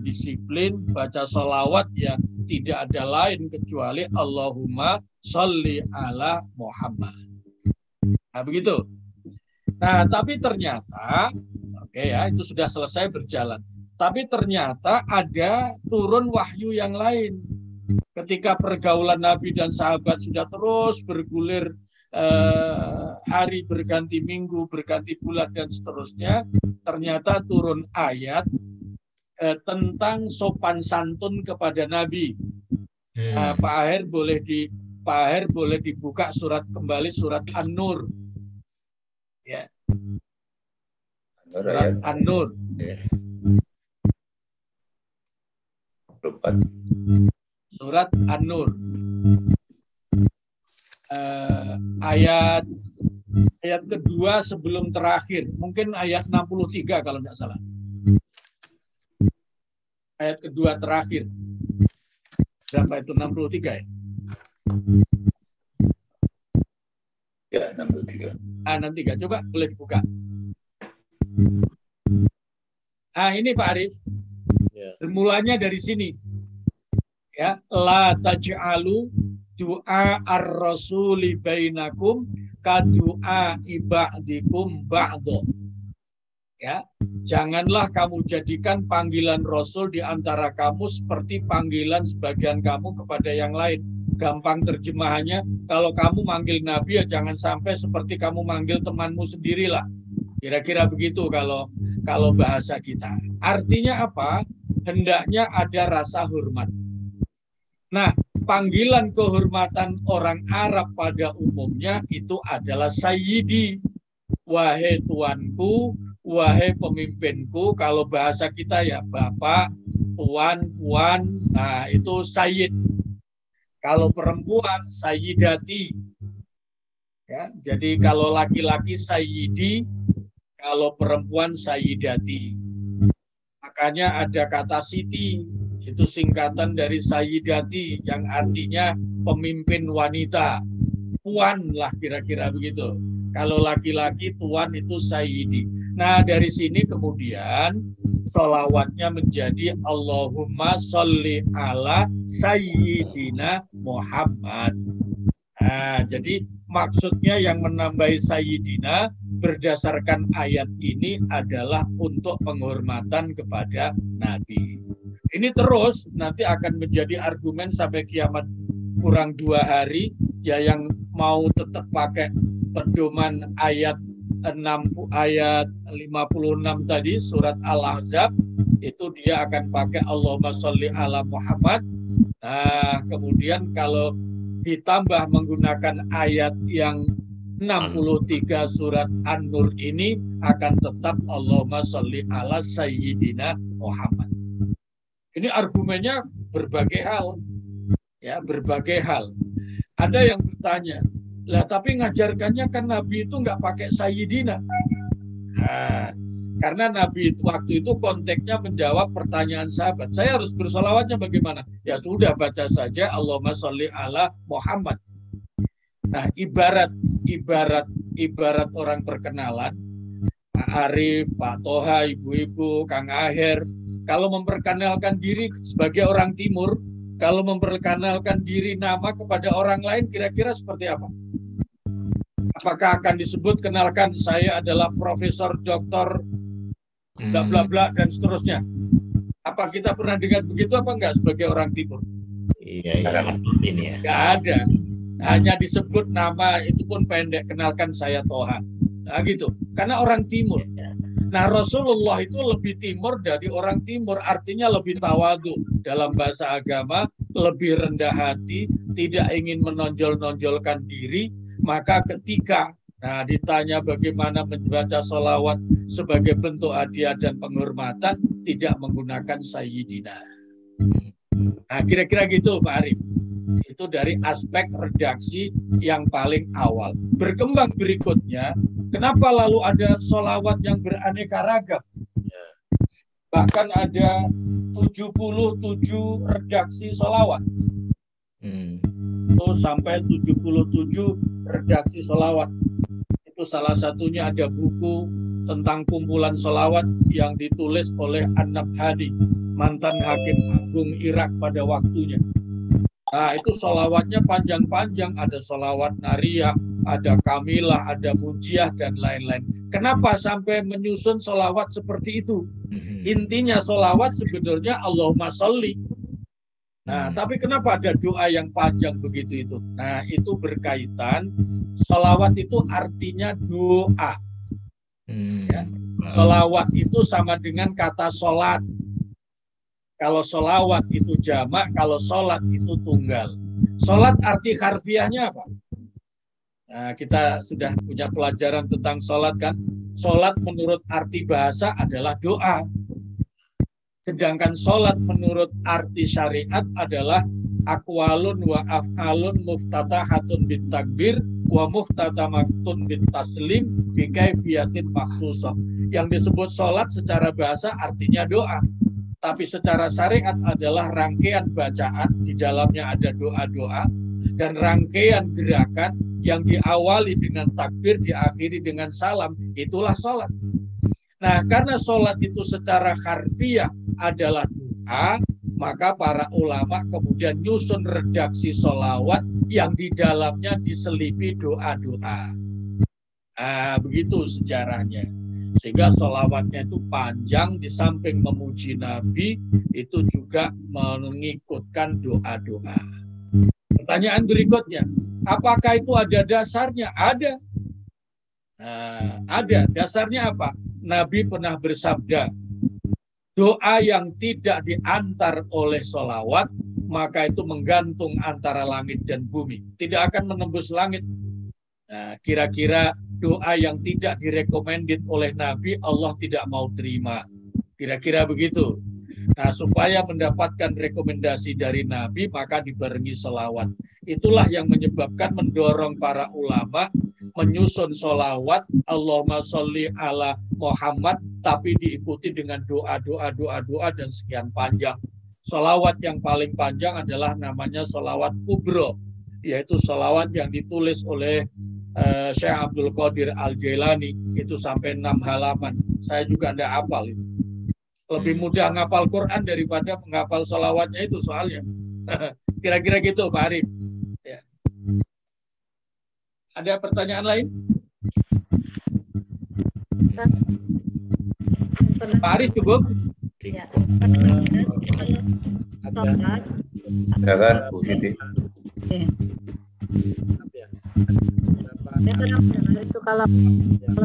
disiplin baca sholawat ya tidak ada lain kecuali Allahumma sholli ala Muhammad. Nah, begitu. Nah, tapi ternyata itu sudah selesai berjalan. Tapi ternyata ada turun wahyu yang lain. Ketika pergaulan Nabi dan sahabat sudah terus bergulir, hari berganti minggu, berganti bulan dan seterusnya, ternyata turun ayat tentang sopan santun kepada Nabi. Pak Aher boleh dibuka kembali surat An-Nur. Ya. Surat An-Nur. Surat An-Nur. Ayat kedua sebelum terakhir. Mungkin ayat 63 kalau tidak salah. Ayat kedua terakhir. Berapa itu? 63 ya? Ya, 63. 63. Coba boleh dibuka. Ini Pak Arif. Bermulanya dari sini. Ya, la taj'alu du'a ar-rasuli bainakum ka du'a ibadikum ba'do. Ya, janganlah kamu jadikan panggilan Rasul di antara kamu seperti panggilan sebagian kamu kepada yang lain. Gampang terjemahannya, kalau kamu manggil Nabi ya jangan sampai seperti kamu manggil temanmu sendirilah. Kira-kira begitu kalau bahasa kita. Artinya apa? Hendaknya ada rasa hormat. Nah, panggilan kehormatan orang Arab pada umumnya itu adalah sayyidi. Wahai tuanku, wahai pemimpinku. Kalau bahasa kita ya bapak, tuan, puan. Nah, itu sayyid. Kalau perempuan, sayyidati. Ya, jadi kalau laki-laki sayyidi, kalau perempuan sayyidati. Makanya ada kata siti. Itu singkatan dari sayyidati yang artinya pemimpin wanita. Puan lah kira-kira begitu. Kalau laki-laki tuan itu sayyidi. Nah dari sini kemudian sholawatnya menjadi Allahumma sholli ala sayyidina Muhammad. Nah, jadi maksudnya yang menambahi sayyidina berdasarkan ayat ini adalah untuk penghormatan kepada Nabi. Ini terus nanti akan menjadi argumen sampai kiamat kurang 2 hari. Ya yang mau tetap pakai pedoman ayat 56 tadi surat Al-Ahzab itu dia akan pakai Allahumma sholli ala Muhammad. Nah, kemudian kalau ditambah menggunakan ayat yang 63 surat An-Nur ini akan tetap Allahumma sholli ala sayyidina Muhammad. Ini argumennya berbagai hal. Ya, berbagai hal. Ada yang bertanya, lah tapi ngajarkannya kan Nabi itu nggak pakai sayyidina. Nah, karena Nabi itu waktu itu konteksnya menjawab pertanyaan sahabat. Saya harus bersolawatnya bagaimana? Ya sudah baca saja Allahumma sholli ala Muhammad. Nah, ibarat orang perkenalan, Pak Arif, Pak Toha, ibu-ibu, Kang Aher, kalau memperkenalkan diri sebagai orang Timur, kalau memperkenalkan diri nama kepada orang lain, kira-kira seperti apa? Apakah akan disebut kenalkan saya adalah Profesor Doktor bla bla bla dan seterusnya? Apa kita pernah dengar begitu apa enggak sebagai orang Timur? Iya, ini ya. Enggak ada. Hanya disebut nama itu pun pendek, kenalkan saya Toha. Nah gitu. Karena orang Timur. Nah Rasulullah itu lebih timur dari orang timur, artinya lebih tawadu dalam bahasa agama, lebih rendah hati, tidak ingin menonjol-nonjolkan diri. Maka ketika ditanya bagaimana membaca sholawat sebagai bentuk hadiah dan penghormatan, tidak menggunakan sayyidina. Nah kira-kira gitu Pak Arif. Itu dari aspek redaksi yang paling awal. Berkembang berikutnya, kenapa lalu ada sholawat yang beraneka ragam? Bahkan ada 77 redaksi sholawat. Itu sampai 77 redaksi sholawat. Itu salah satunya ada buku tentang kumpulan sholawat yang ditulis oleh An-Nabhani, mantan hakim agung Irak pada waktunya. Nah itu sholawatnya panjang-panjang, ada sholawat nariyah, ada kamilah, ada munjiah, dan lain-lain. Kenapa sampai menyusun sholawat seperti itu? Intinya sholawat sebenarnya Allahumma sholli. Nah, tapi kenapa ada doa yang panjang begitu itu? Nah, itu berkaitan, sholawat itu artinya doa. Ya. Sholawat itu sama dengan kata sholat. Kalau sholawat itu jamak, kalau sholat itu tunggal. Sholat arti harfiahnya apa? Nah, kita sudah punya pelajaran tentang sholat kan? Sholat menurut arti bahasa adalah doa. Sedangkan sholat menurut arti syariat adalah aqwalun wa af'alun muftatahatun bit takbir wa muftatamatun bit taslim bi kaifiyatin makhsusah. Yang disebut sholat secara bahasa artinya doa. Tapi secara syariat adalah rangkaian bacaan, di dalamnya ada doa-doa, dan rangkaian gerakan yang diawali dengan takbir, diakhiri dengan salam, itulah sholat. Nah, karena sholat itu secara harfiah adalah doa, maka para ulama kemudian nyusun redaksi sholawat yang di dalamnya diselipi doa-doa. Nah, begitu sejarahnya. Sehingga sholawatnya itu panjang, di samping memuji Nabi, itu juga mengikutkan doa-doa. Pertanyaan berikutnya, apakah itu ada dasarnya? Ada. Nah, ada. Dasarnya apa? Nabi pernah bersabda, doa yang tidak diantar oleh sholawat, maka itu menggantung antara langit dan bumi. Tidak akan menembus langit. Nah, kira-kira doa yang tidak direkomended oleh Nabi, Allah tidak mau terima. Kira-kira begitu. Nah, supaya mendapatkan rekomendasi dari Nabi, maka dibarengi sholawat. Itulah yang menyebabkan mendorong para ulama menyusun sholawat, Allahumma sholli ala Muhammad, tapi diikuti dengan doa-doa dan sekian panjang. Sholawat yang paling panjang adalah namanya sholawat kubro, yaitu sholawat yang ditulis oleh Syekh Abdul Qadir Al-Jailani, itu sampai 6 halaman. Saya juga tidak hafal itu. Lebih mudah ngapal Quran daripada menghafal sholawatnya itu soalnya. Kira-kira gitu Pak Arif. Ya. Ada pertanyaan lain? Pak Arif cukup? Ya. Silakan Bu Siti. Itu kalau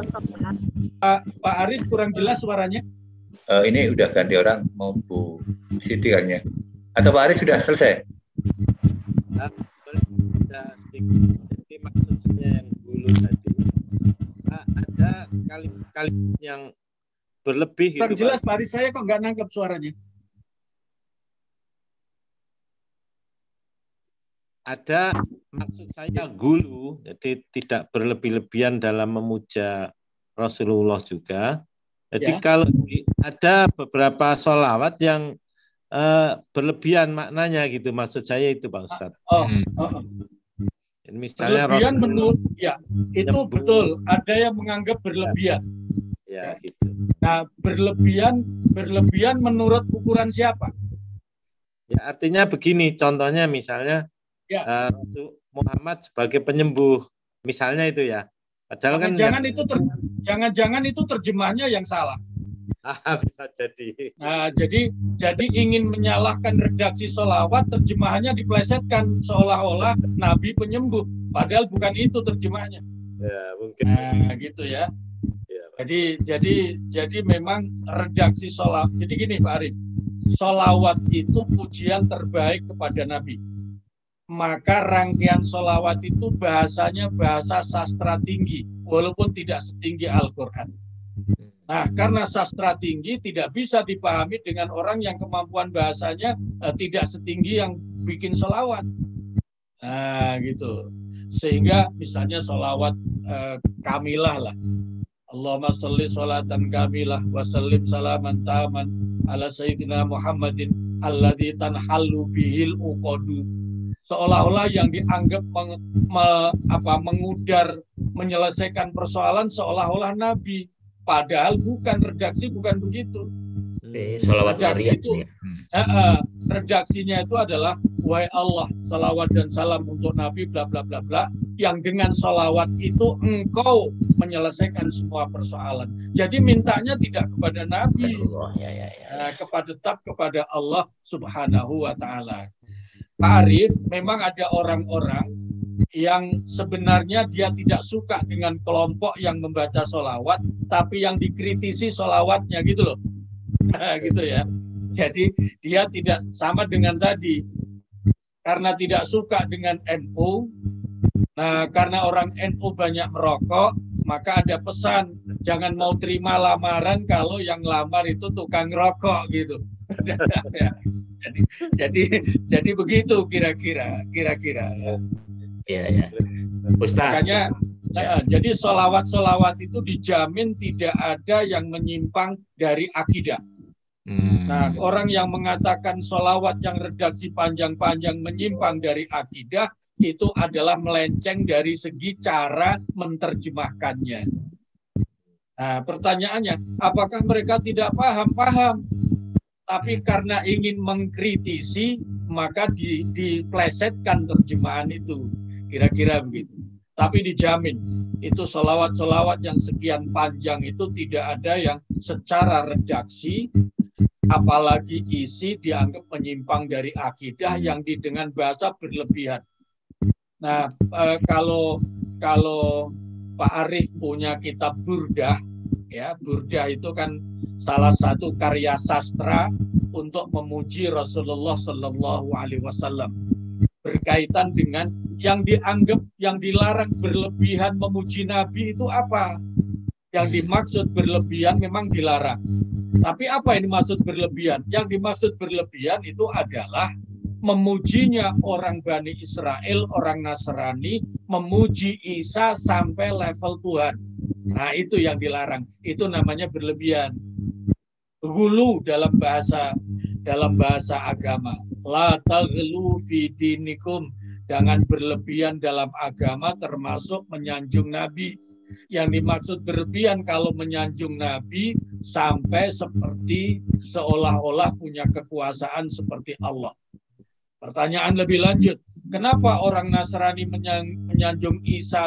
sholat. Pak Arif kurang jelas suaranya. Ini udah ganti orang, mau Bu Siti kayaknya. Atau Pak Arif sudah selesai? Jadi maksudnya yang dulu tadi, ada kalimat yang berlebih. Kurang gitu, jelas Pak Arif, saya kok nggak nangkep suaranya. Ada, maksud saya gulu, jadi tidak berlebih-lebihan dalam memuja Rasulullah juga. Jadi kalau ada beberapa sholawat yang berlebihan maknanya gitu, maksud saya itu Pak Ustadz. Misalnya berlebihan menurut, ya itu betul. Ada yang menganggap berlebihan. Ya, gitu. Nah, berlebihan menurut ukuran siapa? Ya, artinya begini, contohnya misalnya Rasul Muhammad sebagai penyembuh, misalnya itu ya. Padahal kan jangan-jangan itu terjemahnya yang salah. Bisa jadi. Nah, jadi ingin menyalahkan redaksi sholawat, terjemahannya diplesetkan seolah-olah Nabi penyembuh, padahal bukan itu terjemahnya. Ya, mungkin. Nah, gitu ya. Jadi memang redaksi sholawat. Jadi gini Pak Arif, sholawat itu pujian terbaik kepada Nabi. Maka rangkaian sholawat itu bahasanya bahasa sastra tinggi, walaupun tidak setinggi Al-Quran. Nah, karena sastra tinggi tidak bisa dipahami dengan orang yang kemampuan bahasanya tidak setinggi yang bikin sholawat. Nah, gitu. Sehingga misalnya sholawat kamilah lah. Allahumma sholli sholatan kamilah wa sallim salaman taman ala sayyidina Muhammadin alladzi tanhallu bihil uqadu. Seolah-olah yang dianggap mengudar, menyelesaikan persoalan seolah-olah Nabi. Padahal bukan, redaksi bukan begitu. Redaksi itu, redaksinya itu adalah wahai Allah, salawat dan salam untuk Nabi bla bla bla bla, yang dengan salawat itu engkau menyelesaikan semua persoalan. Jadi mintanya tidak kepada Nabi, tetap kepada Allah Subhanahu wa Ta'ala. Pak Arif, memang ada orang-orang yang sebenarnya dia tidak suka dengan kelompok yang membaca sholawat, tapi yang dikritisi sholawatnya gitu loh. Gitu ya. Jadi dia tidak sama dengan tadi. Karena tidak suka dengan NU, nah karena orang NU banyak merokok, maka ada pesan, jangan mau terima lamaran kalau yang lamar itu tukang rokok gitu. jadi begitu kira-kira. Ya. Ustaz. Makanya jadi sholawat itu dijamin tidak ada yang menyimpang dari akidah. Nah, orang yang mengatakan sholawat yang redaksi panjang-panjang menyimpang dari akidah itu adalah melenceng dari segi cara menerjemahkannya. Nah, pertanyaannya, apakah mereka tidak paham? Paham. Tapi karena ingin mengkritisi, maka diplesetkan terjemahan itu. Kira-kira begitu. Tapi dijamin, itu sholawat-sholawat yang sekian panjang itu tidak ada yang secara redaksi, apalagi isi dianggap menyimpang dari akidah yang dengan bahasa berlebihan. Nah, kalau Pak Arif punya kitab Burdah, ya Burdah itu kan salah satu karya sastra untuk memuji Rasulullah Shallallahu Alaihi Wasallam berkaitan dengan yang dianggap yang dilarang berlebihan memuji Nabi itu apa? Yang dimaksud berlebihan memang dilarang. Tapi apa yang dimaksud berlebihan? Yang dimaksud berlebihan itu adalah memujinya orang Bani Israel, orang Nasrani, memuji Isa sampai level Tuhan. Nah, itu yang dilarang. Itu namanya berlebihan. Ghulu dalam bahasa agama. La taghlu fi dinikum. Jangan berlebihan dalam agama termasuk menyanjung Nabi. Yang dimaksud berlebihan kalau menyanjung Nabi sampai seperti seolah-olah punya kekuasaan seperti Allah. Pertanyaan lebih lanjut, kenapa orang Nasrani menyanjung Isa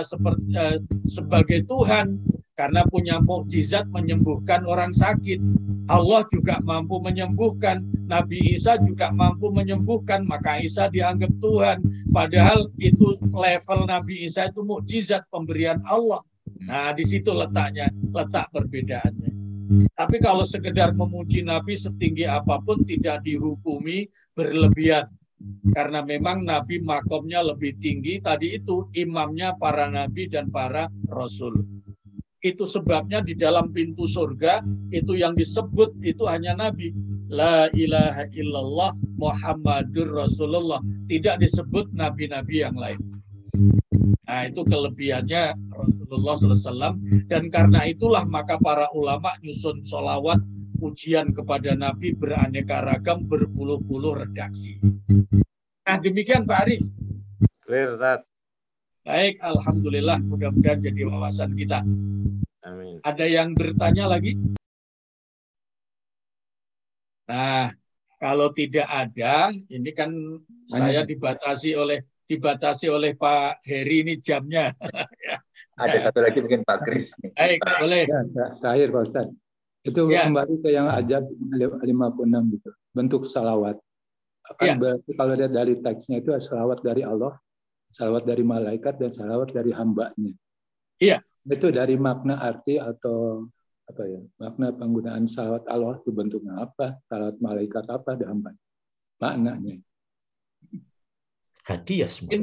sebagai Tuhan? Karena punya mukjizat menyembuhkan orang sakit. Allah juga mampu menyembuhkan. Nabi Isa juga mampu menyembuhkan. Maka Isa dianggap Tuhan. Padahal itu level Nabi Isa itu mukjizat pemberian Allah. Nah, di situ letak perbedaannya. Tapi kalau sekedar memuji Nabi setinggi apapun tidak dihukumi berlebihan. Karena memang Nabi makomnya lebih tinggi, tadi itu imamnya para Nabi dan para Rasul. Itu sebabnya di dalam pintu surga, itu yang disebut itu hanya Nabi. La ilaha illallah Muhammadur Rasulullah. Tidak disebut Nabi-Nabi yang lain. Nah, itu kelebihannya Rasulullah SAW. Dan karena itulah maka para ulama nyusun sholawat pujian kepada Nabi beraneka ragam berpuluh-puluh redaksi. Nah, demikian Pak Arif. Clear, Ustaz. Baik, alhamdulillah, mudah-mudahan jadi wawasan kita. Amin. Ada yang bertanya lagi? Nah, kalau tidak ada, ini kan saya dibatasi oleh Pak Heri ini jamnya. Ada satu lagi mungkin Pak Kris. Baik, boleh. Ya, terakhir Pak Ustaz. Itu kembali ke yang ajab 56 gitu. Bentuk salawat. Berarti kalau lihat dari teksnya itu salawat dari Allah, salawat dari malaikat, dan salawat dari hambanya. Iya. Itu dari makna arti atau apa ya? Makna penggunaan salawat Allah itu bentuknya apa? Salawat malaikat apa? Dan hamba. Maknanya. Hadiah semua.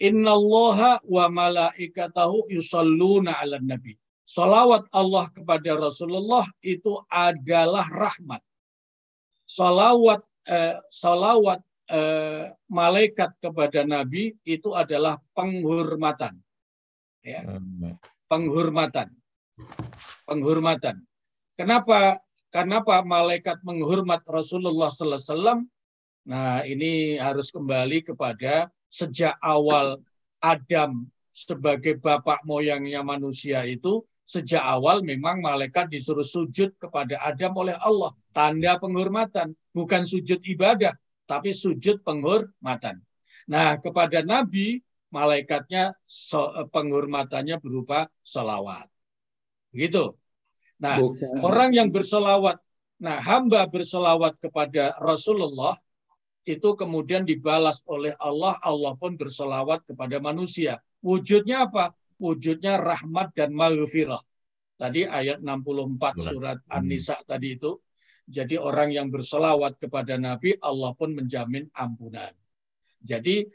Innallaha wa malaikatahu yusalluna 'alan nabi. Salawat Allah kepada Rasulullah itu adalah rahmat. Salawat malaikat kepada Nabi itu adalah penghormatan. Ya. Penghormatan. Kenapa malaikat menghormat Rasulullah sallallahu alaihi wasallam? Nah, ini harus kembali kepada sejak awal Adam sebagai bapak moyangnya manusia itu, sejak awal memang malaikat disuruh sujud kepada Adam oleh Allah. Tanda penghormatan, bukan sujud ibadah, tapi sujud penghormatan. Nah, kepada Nabi, malaikatnya penghormatannya berupa sholawat. Gitu. Nah, orang yang bersolawat, hamba bersolawat kepada Rasulullah, itu kemudian dibalas oleh Allah, Allah pun berselawat kepada manusia. Wujudnya apa? Wujudnya rahmat dan maghfirah. Tadi ayat 64 surat An-Nisa tadi itu. Jadi orang yang berselawat kepada Nabi, Allah pun menjamin ampunan. Jadi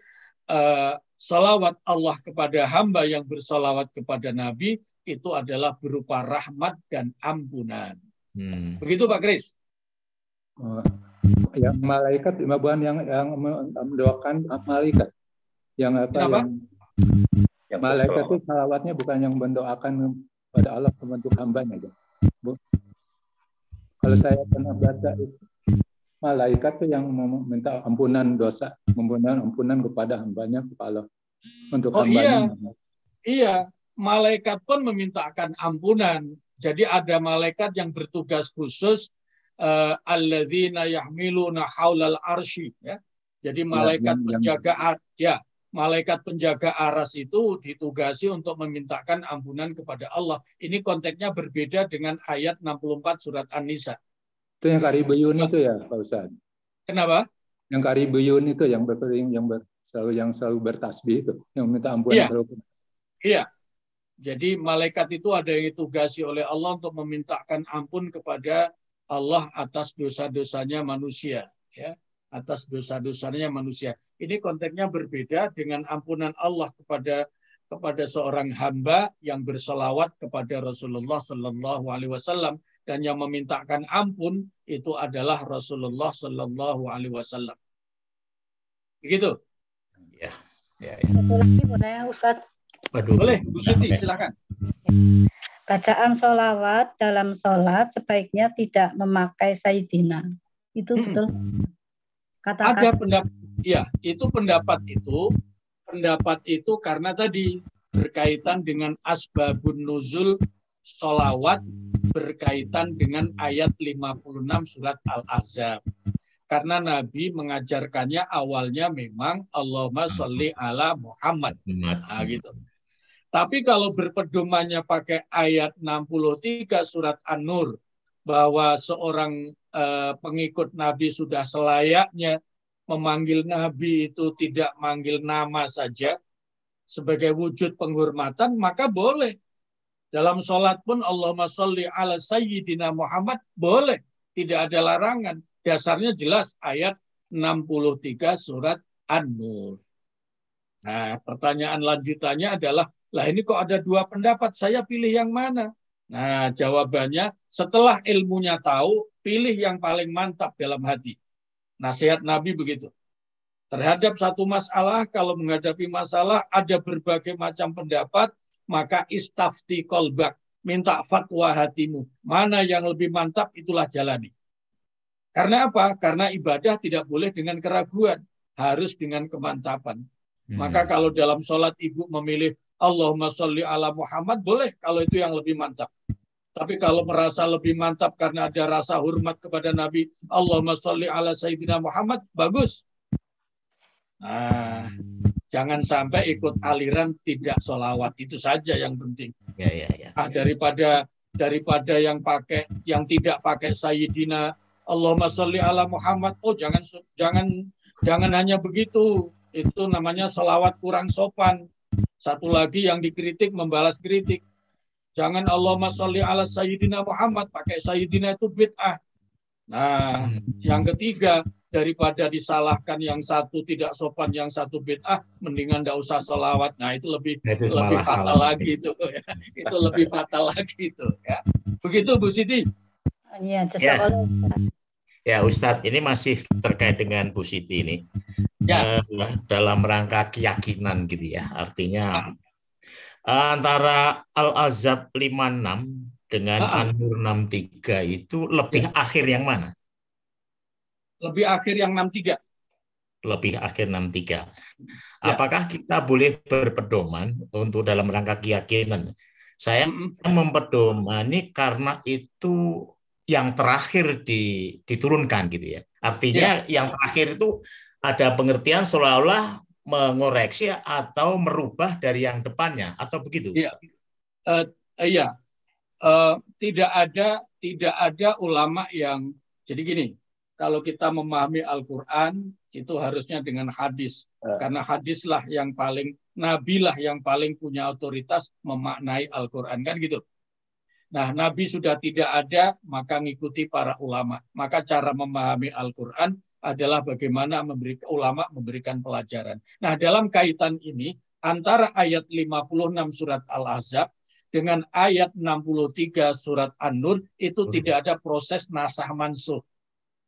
salawat Allah kepada hamba yang bersalawat kepada Nabi itu adalah berupa rahmat dan ampunan. Begitu Pak Kris? Yang malaikat, bukan yang mendoakan malaikat. Yang apa? Kenapa? Yang malaikat itu salawatnya bukan yang mendoakan pada Allah membentuk hambanya. Kalau saya pernah baca itu, malaikat itu yang meminta ampunan dosa, memohon ampunan kepada hambanya, kepada Allah untuk hambanya. Iya, malaikat pun memintakan ampunan. Jadi ada malaikat yang bertugas khusus, alladzina yahmiluna haulal arsy, ya. Jadi malaikat penjaga malaikat penjaga aras itu ditugasi untuk memintakan ampunan kepada Allah. Ini konteksnya berbeda dengan ayat 64 surat An-Nisa. Itu yang karibuyun itu ya, Pak Ustaz. Kenapa? Yang karibuyun itu yang selalu bertasbih itu, yang minta ampunan. Iya. Jadi malaikat itu ada yang ditugasi oleh Allah untuk memintakan ampun kepada Allah atas dosa-dosanya manusia, ya. Atas dosa-dosanya manusia. Ini konteksnya berbeda dengan ampunan Allah kepada seorang hamba yang berselawat kepada Rasulullah Sallallahu Alaihi Wasallam, dan yang memintakan ampun itu adalah Rasulullah Sallallahu Alaihi Wasallam. Begitu? Ya. Satu lagi boleh Ustaz? Boleh, Bu Siti, silakan. Bacaan sholawat dalam sholat sebaiknya tidak memakai Sayyidina. Itu betul? Ada pendapat, ya, itu pendapat itu karena tadi berkaitan dengan asbabun nuzul sholawat, berkaitan dengan ayat 56 surat Al-Ahzab. Karena Nabi mengajarkannya awalnya memang Allahumma sholli ala Muhammad. Nah, gitu. Tapi kalau berpedomannya pakai ayat 63 surat An-Nur, bahwa seorang pengikut Nabi sudah selayaknya memanggil Nabi itu tidak manggil nama saja sebagai wujud penghormatan, maka boleh. Dalam sholat pun Allahumma sholli ala Sayyidina Muhammad boleh, tidak ada larangan. Dasarnya jelas ayat 63 surat An-Nur. Nah, pertanyaan lanjutannya adalah, lah ini kok ada dua pendapat, saya pilih yang mana? Nah, jawabannya setelah ilmunya tahu, pilih yang paling mantap dalam hati. Nasihat Nabi begitu. Terhadap satu masalah, kalau menghadapi masalah ada berbagai macam pendapat, maka istafti qalbak, minta fatwa hatimu. Mana yang lebih mantap, itulah jalani. Karena apa? Karena ibadah tidak boleh dengan keraguan, harus dengan kemantapan. Maka kalau dalam sholat ibu memilih Allahumma sholli ala Muhammad, boleh kalau itu yang lebih mantap. Tapi kalau merasa lebih mantap karena ada rasa hormat kepada Nabi, Allahumma sholli ala Sayyidina Muhammad, bagus. Nah, jangan sampai ikut aliran tidak sholawat, itu saja yang penting. Nah, daripada yang tidak pakai Sayyidina Allahumma sholli ala Muhammad, oh jangan hanya begitu. Itu namanya sholawat kurang sopan. Satu lagi yang dikritik membalas kritik. Jangan Allahumma sholli ala Sayyidina Muhammad, pakai Sayyidina itu bid'ah. Nah, yang ketiga, daripada disalahkan yang satu tidak sopan, yang satu bid'ah, mendingan tidak usah sholawat. Nah, itu lebih fatal lagi itu. Ya. Itu lebih fatal lagi itu. Ya. Begitu Bu Siti. Ya, ya Ustadz, ini masih terkait dengan Bu Siti ini. Ya. Dalam rangka keyakinan gitu ya. Artinya antara Al-Ahzab 56 dengan An-Nur 63 itu lebih akhir yang mana? Lebih akhir yang 63. Lebih akhir 63. Apakah kita boleh berpedoman untuk dalam rangka keyakinan? Saya mempedomani karena itu yang terakhir diturunkan gitu ya. Artinya yang terakhir itu ada pengertian seolah-olah mengoreksi atau merubah dari yang depannya atau begitu? Tidak ada ulama yang, jadi gini, kalau kita memahami Al-Quran itu harusnya dengan hadis. Karena hadislah yang paling, nabilah yang paling punya otoritas memaknai Al-Quran. Kan gitu. Nah, Nabi sudah tidak ada, maka ngikuti para ulama. Maka cara memahami Al-Quran adalah bagaimana ulama memberikan pelajaran. Nah, dalam kaitan ini, antara ayat 56 surat Al-Ahzab dengan ayat 63 surat An-Nur, itu tidak ada proses nasah mansuh.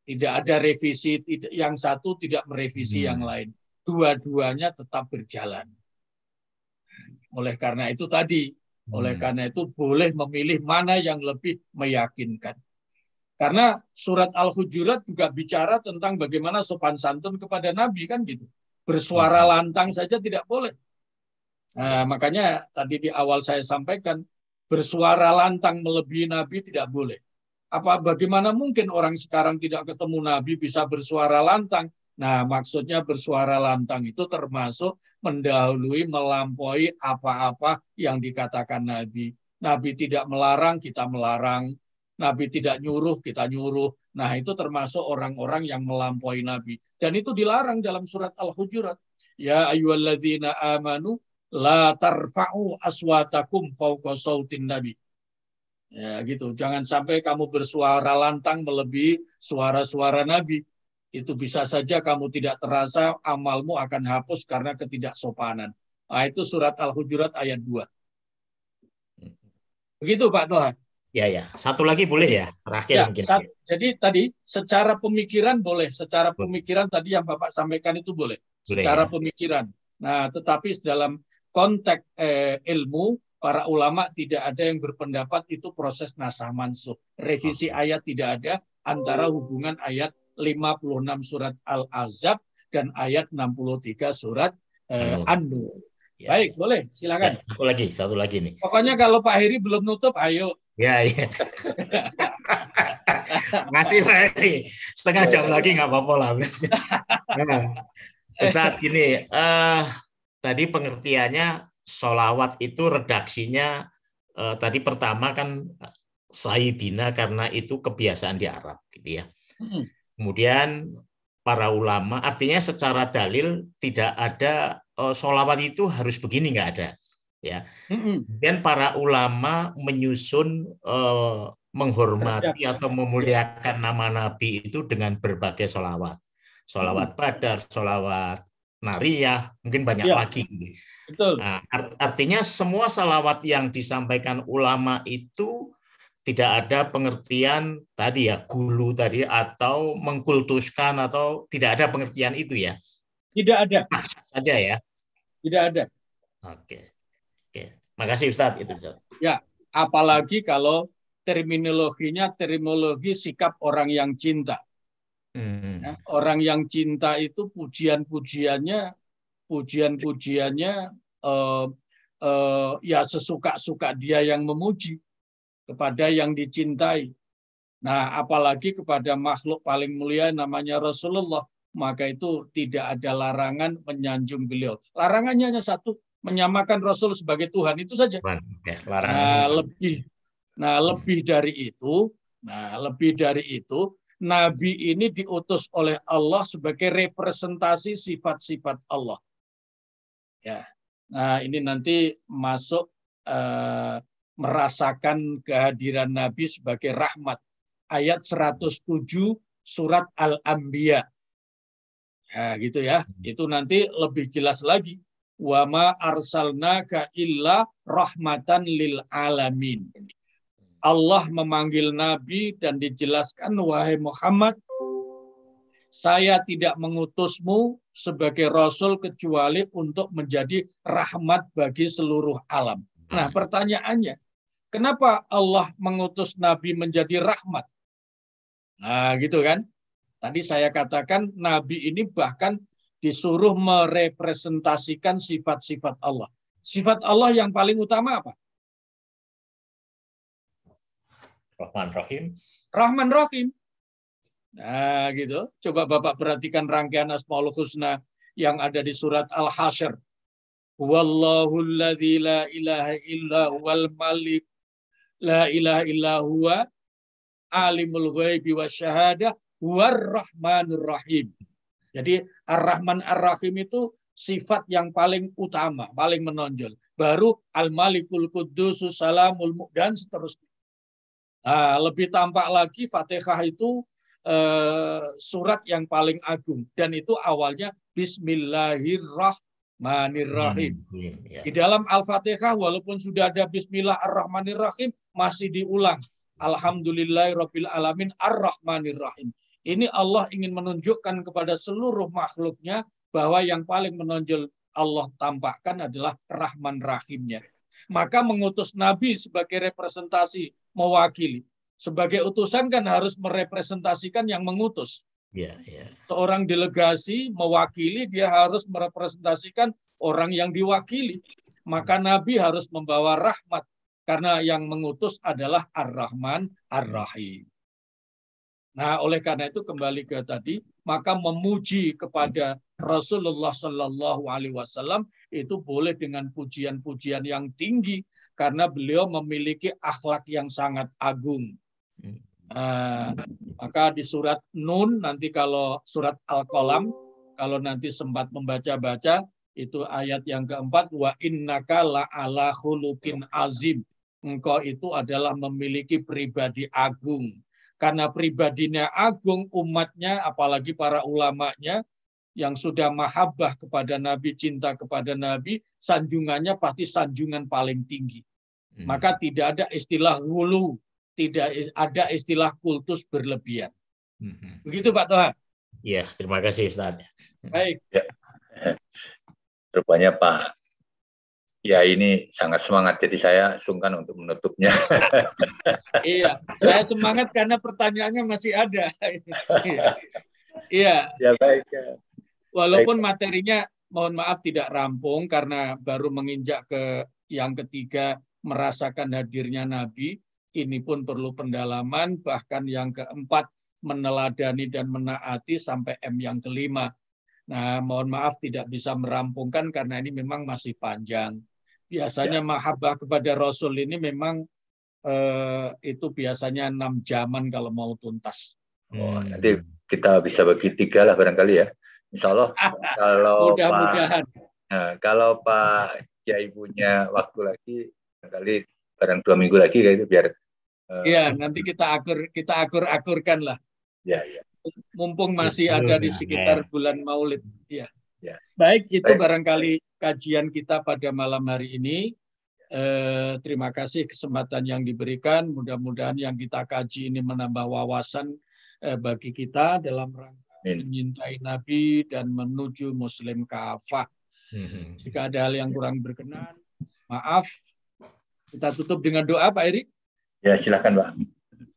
Tidak ada revisi, yang satu tidak merevisi yang lain. Dua-duanya tetap berjalan. Oleh karena itu tadi, oleh karena itu boleh memilih mana yang lebih meyakinkan. Karena surat Al-Hujurat juga bicara tentang bagaimana sopan santun kepada Nabi, kan gitu. Bersuara lantang saja tidak boleh. Nah, makanya tadi di awal saya sampaikan, bersuara lantang melebihi Nabi tidak boleh. Bagaimana mungkin orang sekarang tidak ketemu Nabi bisa bersuara lantang? Nah, maksudnya bersuara lantang itu termasuk mendahului, melampaui apa-apa yang dikatakan Nabi. Nabi tidak melarang, kita melarang. Nabi tidak nyuruh, kita nyuruh. Nah, itu termasuk orang-orang yang melampaui Nabi. Dan itu dilarang dalam surat Al-Hujurat. Ya ayyuhalladzina amanu la tarfa'u aswatakum fawqa sautin Nabi. Ya gitu, jangan sampai kamu bersuara lantang melebihi suara-suara Nabi. Itu bisa saja kamu tidak terasa, amalmu akan hapus karena ketidaksopanan. Nah, itu surat Al-Hujurat ayat 2. Begitu Pak Toha. Ya. Satu lagi boleh ya? Terakhir ya, mungkin. Jadi tadi secara pemikiran boleh, secara pemikiran tadi yang Bapak sampaikan itu boleh. Secara pemikiran. Nah, tetapi dalam konteks ilmu, para ulama tidak ada yang berpendapat itu proses nasah mansuh. Revisi ayat tidak ada antara hubungan ayat 56 surat Al-Ahzab dan ayat 63 surat An-Nur. Baik, boleh, silakan. Ya, satu lagi nih. Pokoknya kalau Pak Heri belum nutup, ayo. Ya. Masih Pak Heri. Setengah jam lagi nggak apa-apa lah. Ustaz, ini tadi pengertiannya sholawat itu redaksinya tadi pertama kan Sayyidina karena itu kebiasaan di Arab gitu ya. Kemudian para ulama artinya secara dalil tidak ada sholawat itu harus begini, nggak ada ya. Kemudian para ulama menyusun menghormati atau memuliakan nama Nabi itu dengan berbagai sholawat. Sholawat Badar, sholawat Nariyah, mungkin banyak lagi. Betul. Nah, artinya semua salawat yang disampaikan ulama itu tidak ada pengertian tadi ya, gulu tadi atau mengkultuskan atau tidak ada pengertian itu ya? Tidak ada. Saja ya? Tidak ada. Oke. Makasih Ustaz. Itu Ustaz. Ya, apalagi kalau terminologinya terminologi sikap orang yang cinta. Ya, orang yang cinta itu pujian-pujiannya ya sesuka-suka dia yang memuji kepada yang dicintai. Nah, apalagi kepada makhluk paling mulia namanya Rasulullah, maka itu tidak ada larangan menyanjung beliau. Larangannya hanya satu, menyamakan Rasul sebagai Tuhan, itu saja. Lebih dari itu, Nabi ini diutus oleh Allah sebagai representasi sifat-sifat Allah. Ya, nah ini nanti masuk merasakan kehadiran Nabi sebagai rahmat. Ayat 107 surat Al-Anbiya. Nah, gitu ya. Itu nanti lebih jelas lagi. Wa ma arsalnaka illa rahmatan lil alamin. Allah memanggil Nabi dan dijelaskan, wahai Muhammad, saya tidak mengutusmu sebagai Rasul kecuali untuk menjadi rahmat bagi seluruh alam. Nah, pertanyaannya, kenapa Allah mengutus Nabi menjadi rahmat? Nah, gitu kan. Tadi saya katakan Nabi ini bahkan disuruh merepresentasikan sifat-sifat Allah. Sifat Allah yang paling utama apa? Rahman Rahim. Nah, gitu. Coba Bapak perhatikan rangkaian Asmaul Husna yang ada di surat Al-Hasyr. Wallahu alladzi la ilaha illa huwal malik la ilaha illa huwa alimul ghaibi wasyahadah War-Rahmanur Rahim. Jadi Ar-Rahman Ar-Rahim itu sifat yang paling utama, paling menonjol. Baru Al-Malikul Qudusus Salamul dan seterusnya. Nah, lebih tampak lagi Fatihah itu surat yang paling agung. Dan itu awalnya Bismillahirrahmanirrahim. Di dalam Al-Fatihah walaupun sudah ada Bismillahirrahmanirrahim masih diulang. Alhamdulillahirabbil alamin Ar-Rahmanirrahim. Ini Allah ingin menunjukkan kepada seluruh makhluknya bahwa yang paling menonjol Allah tampakkan adalah Rahman Rahimnya. Maka mengutus Nabi sebagai representasi mewakili. Sebagai utusan kan harus merepresentasikan yang mengutus. Seorang delegasi mewakili, dia harus merepresentasikan orang yang diwakili. Maka Nabi harus membawa rahmat. Karena yang mengutus adalah Ar-Rahman Ar-Rahim. Nah, oleh karena itu kembali ke tadi, maka memuji kepada Rasulullah Shallallahu Alaihi Wasallam itu boleh dengan pujian-pujian yang tinggi karena beliau memiliki akhlak yang sangat agung. Maka di surat Nun nanti kalau surat Al-Qalam kalau nanti sempat membaca-baca itu ayat yang keempat wa innaka la'ala khuluqin azim. Engkau itu adalah memiliki pribadi agung. Karena pribadinya agung, umatnya, apalagi para ulamanya, yang sudah mahabbah kepada Nabi, cinta kepada Nabi, sanjungannya pasti sanjungan paling tinggi. Maka tidak ada istilah hulu, tidak ada istilah kultus berlebihan. Begitu Pak Toha? Ya, terima kasih Ustaz. Baik. Ya. Rupanya Pak, ya ini sangat semangat, jadi saya sungkan untuk menutupnya. Iya, saya semangat karena pertanyaannya masih ada. Iya. Ya baik. Walaupun materinya mohon maaf tidak rampung karena baru menginjak ke yang ketiga merasakan hadirnya Nabi, ini pun perlu pendalaman, bahkan yang keempat meneladani dan menaati sampai M yang kelima. Nah, mohon maaf tidak bisa merampungkan karena ini memang masih panjang. Biasanya mahabbah kepada Rasul ini memang itu biasanya 6 jaman kalau mau tuntas. Nanti kita bisa bagi 3 lah barangkali ya. Insya Allah kalau mudah-mudahan. Kalau Pak Kiai punya waktu lagi, barang 2 minggu lagi kayak itu biar. Iya, nanti kita akur-akurkan lah. Ya. Mumpung masih ada di sekitar bulan Maulid. Ya. Baik, itu barangkali kajian kita pada malam hari ini. Terima kasih kesempatan yang diberikan. Mudah-mudahan yang kita kaji ini menambah wawasan bagi kita dalam rangka menyintai Nabi dan menuju Muslim kafah. Jika ada hal yang kurang berkenan, maaf. Kita tutup dengan doa, Pak Erik. Ya, silakan, Pak.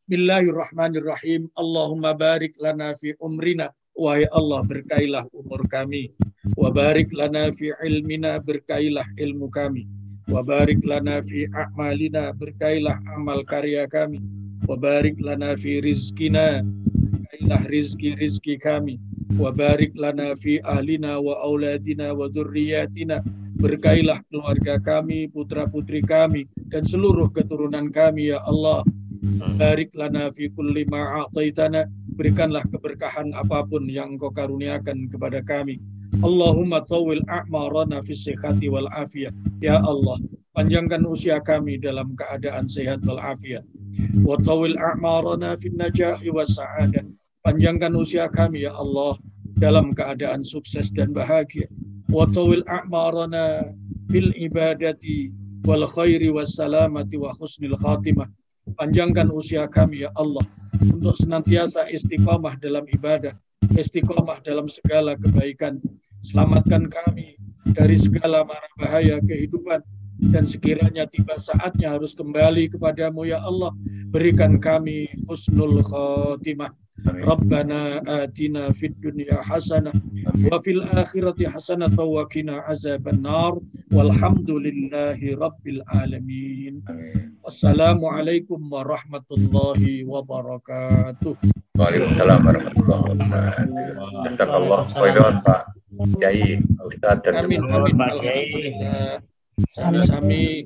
Bismillahirrahmanirrahim. Allahumma barik lana fi umrina. Wahai Allah, berkailah umur kami. Wa barik lana fi ilmina, berkailah ilmu kami. Wa barik lana fi a'malina, berkailah amal karya kami. Wa barik lana fi rizkina, berkailah rizki kami. Wa barik lana fi ahlina wa auladina wa dzurriyyatina, berkailah keluarga kami, putra-putri kami, dan seluruh keturunan kami, ya Allah. Barik lana fi kulli ma a'taitana, berikanlah keberkahan apapun yang Engkau karuniakan kepada kami. Allahumma tawil a'marana fi sihhati wal afiyah. Ya Allah, panjangkan usia kami dalam keadaan sehat wal afiyah. Wa tawil a'marana fi najahi was sa'adah. Panjangkan usia kami ya Allah dalam keadaan sukses dan bahagia. Wa tawil a'marana fil ibadati wal khairi was salamati wa husnil khatimah. Panjangkan usia kami ya Allah untuk senantiasa istiqamah dalam ibadah, istiqamah dalam segala kebaikan. Selamatkan kami dari segala mara bahaya kehidupan, dan sekiranya tiba saatnya harus kembali kepadamu ya Allah, berikan kami husnul khatimah. Rabbana atina fid dunya hasanah wa fil akhirati hasanah wa qina azabannar walhamdulillahi rabbil alamin. Wassalamualaikum warahmatullahi wabarakatuh. Waalaikumsalam warahmatullahi wabarakatuh. Jazakallah khairan Pak Kiai, Ustaz dan amin. Alhamdulillah. Sami-sami.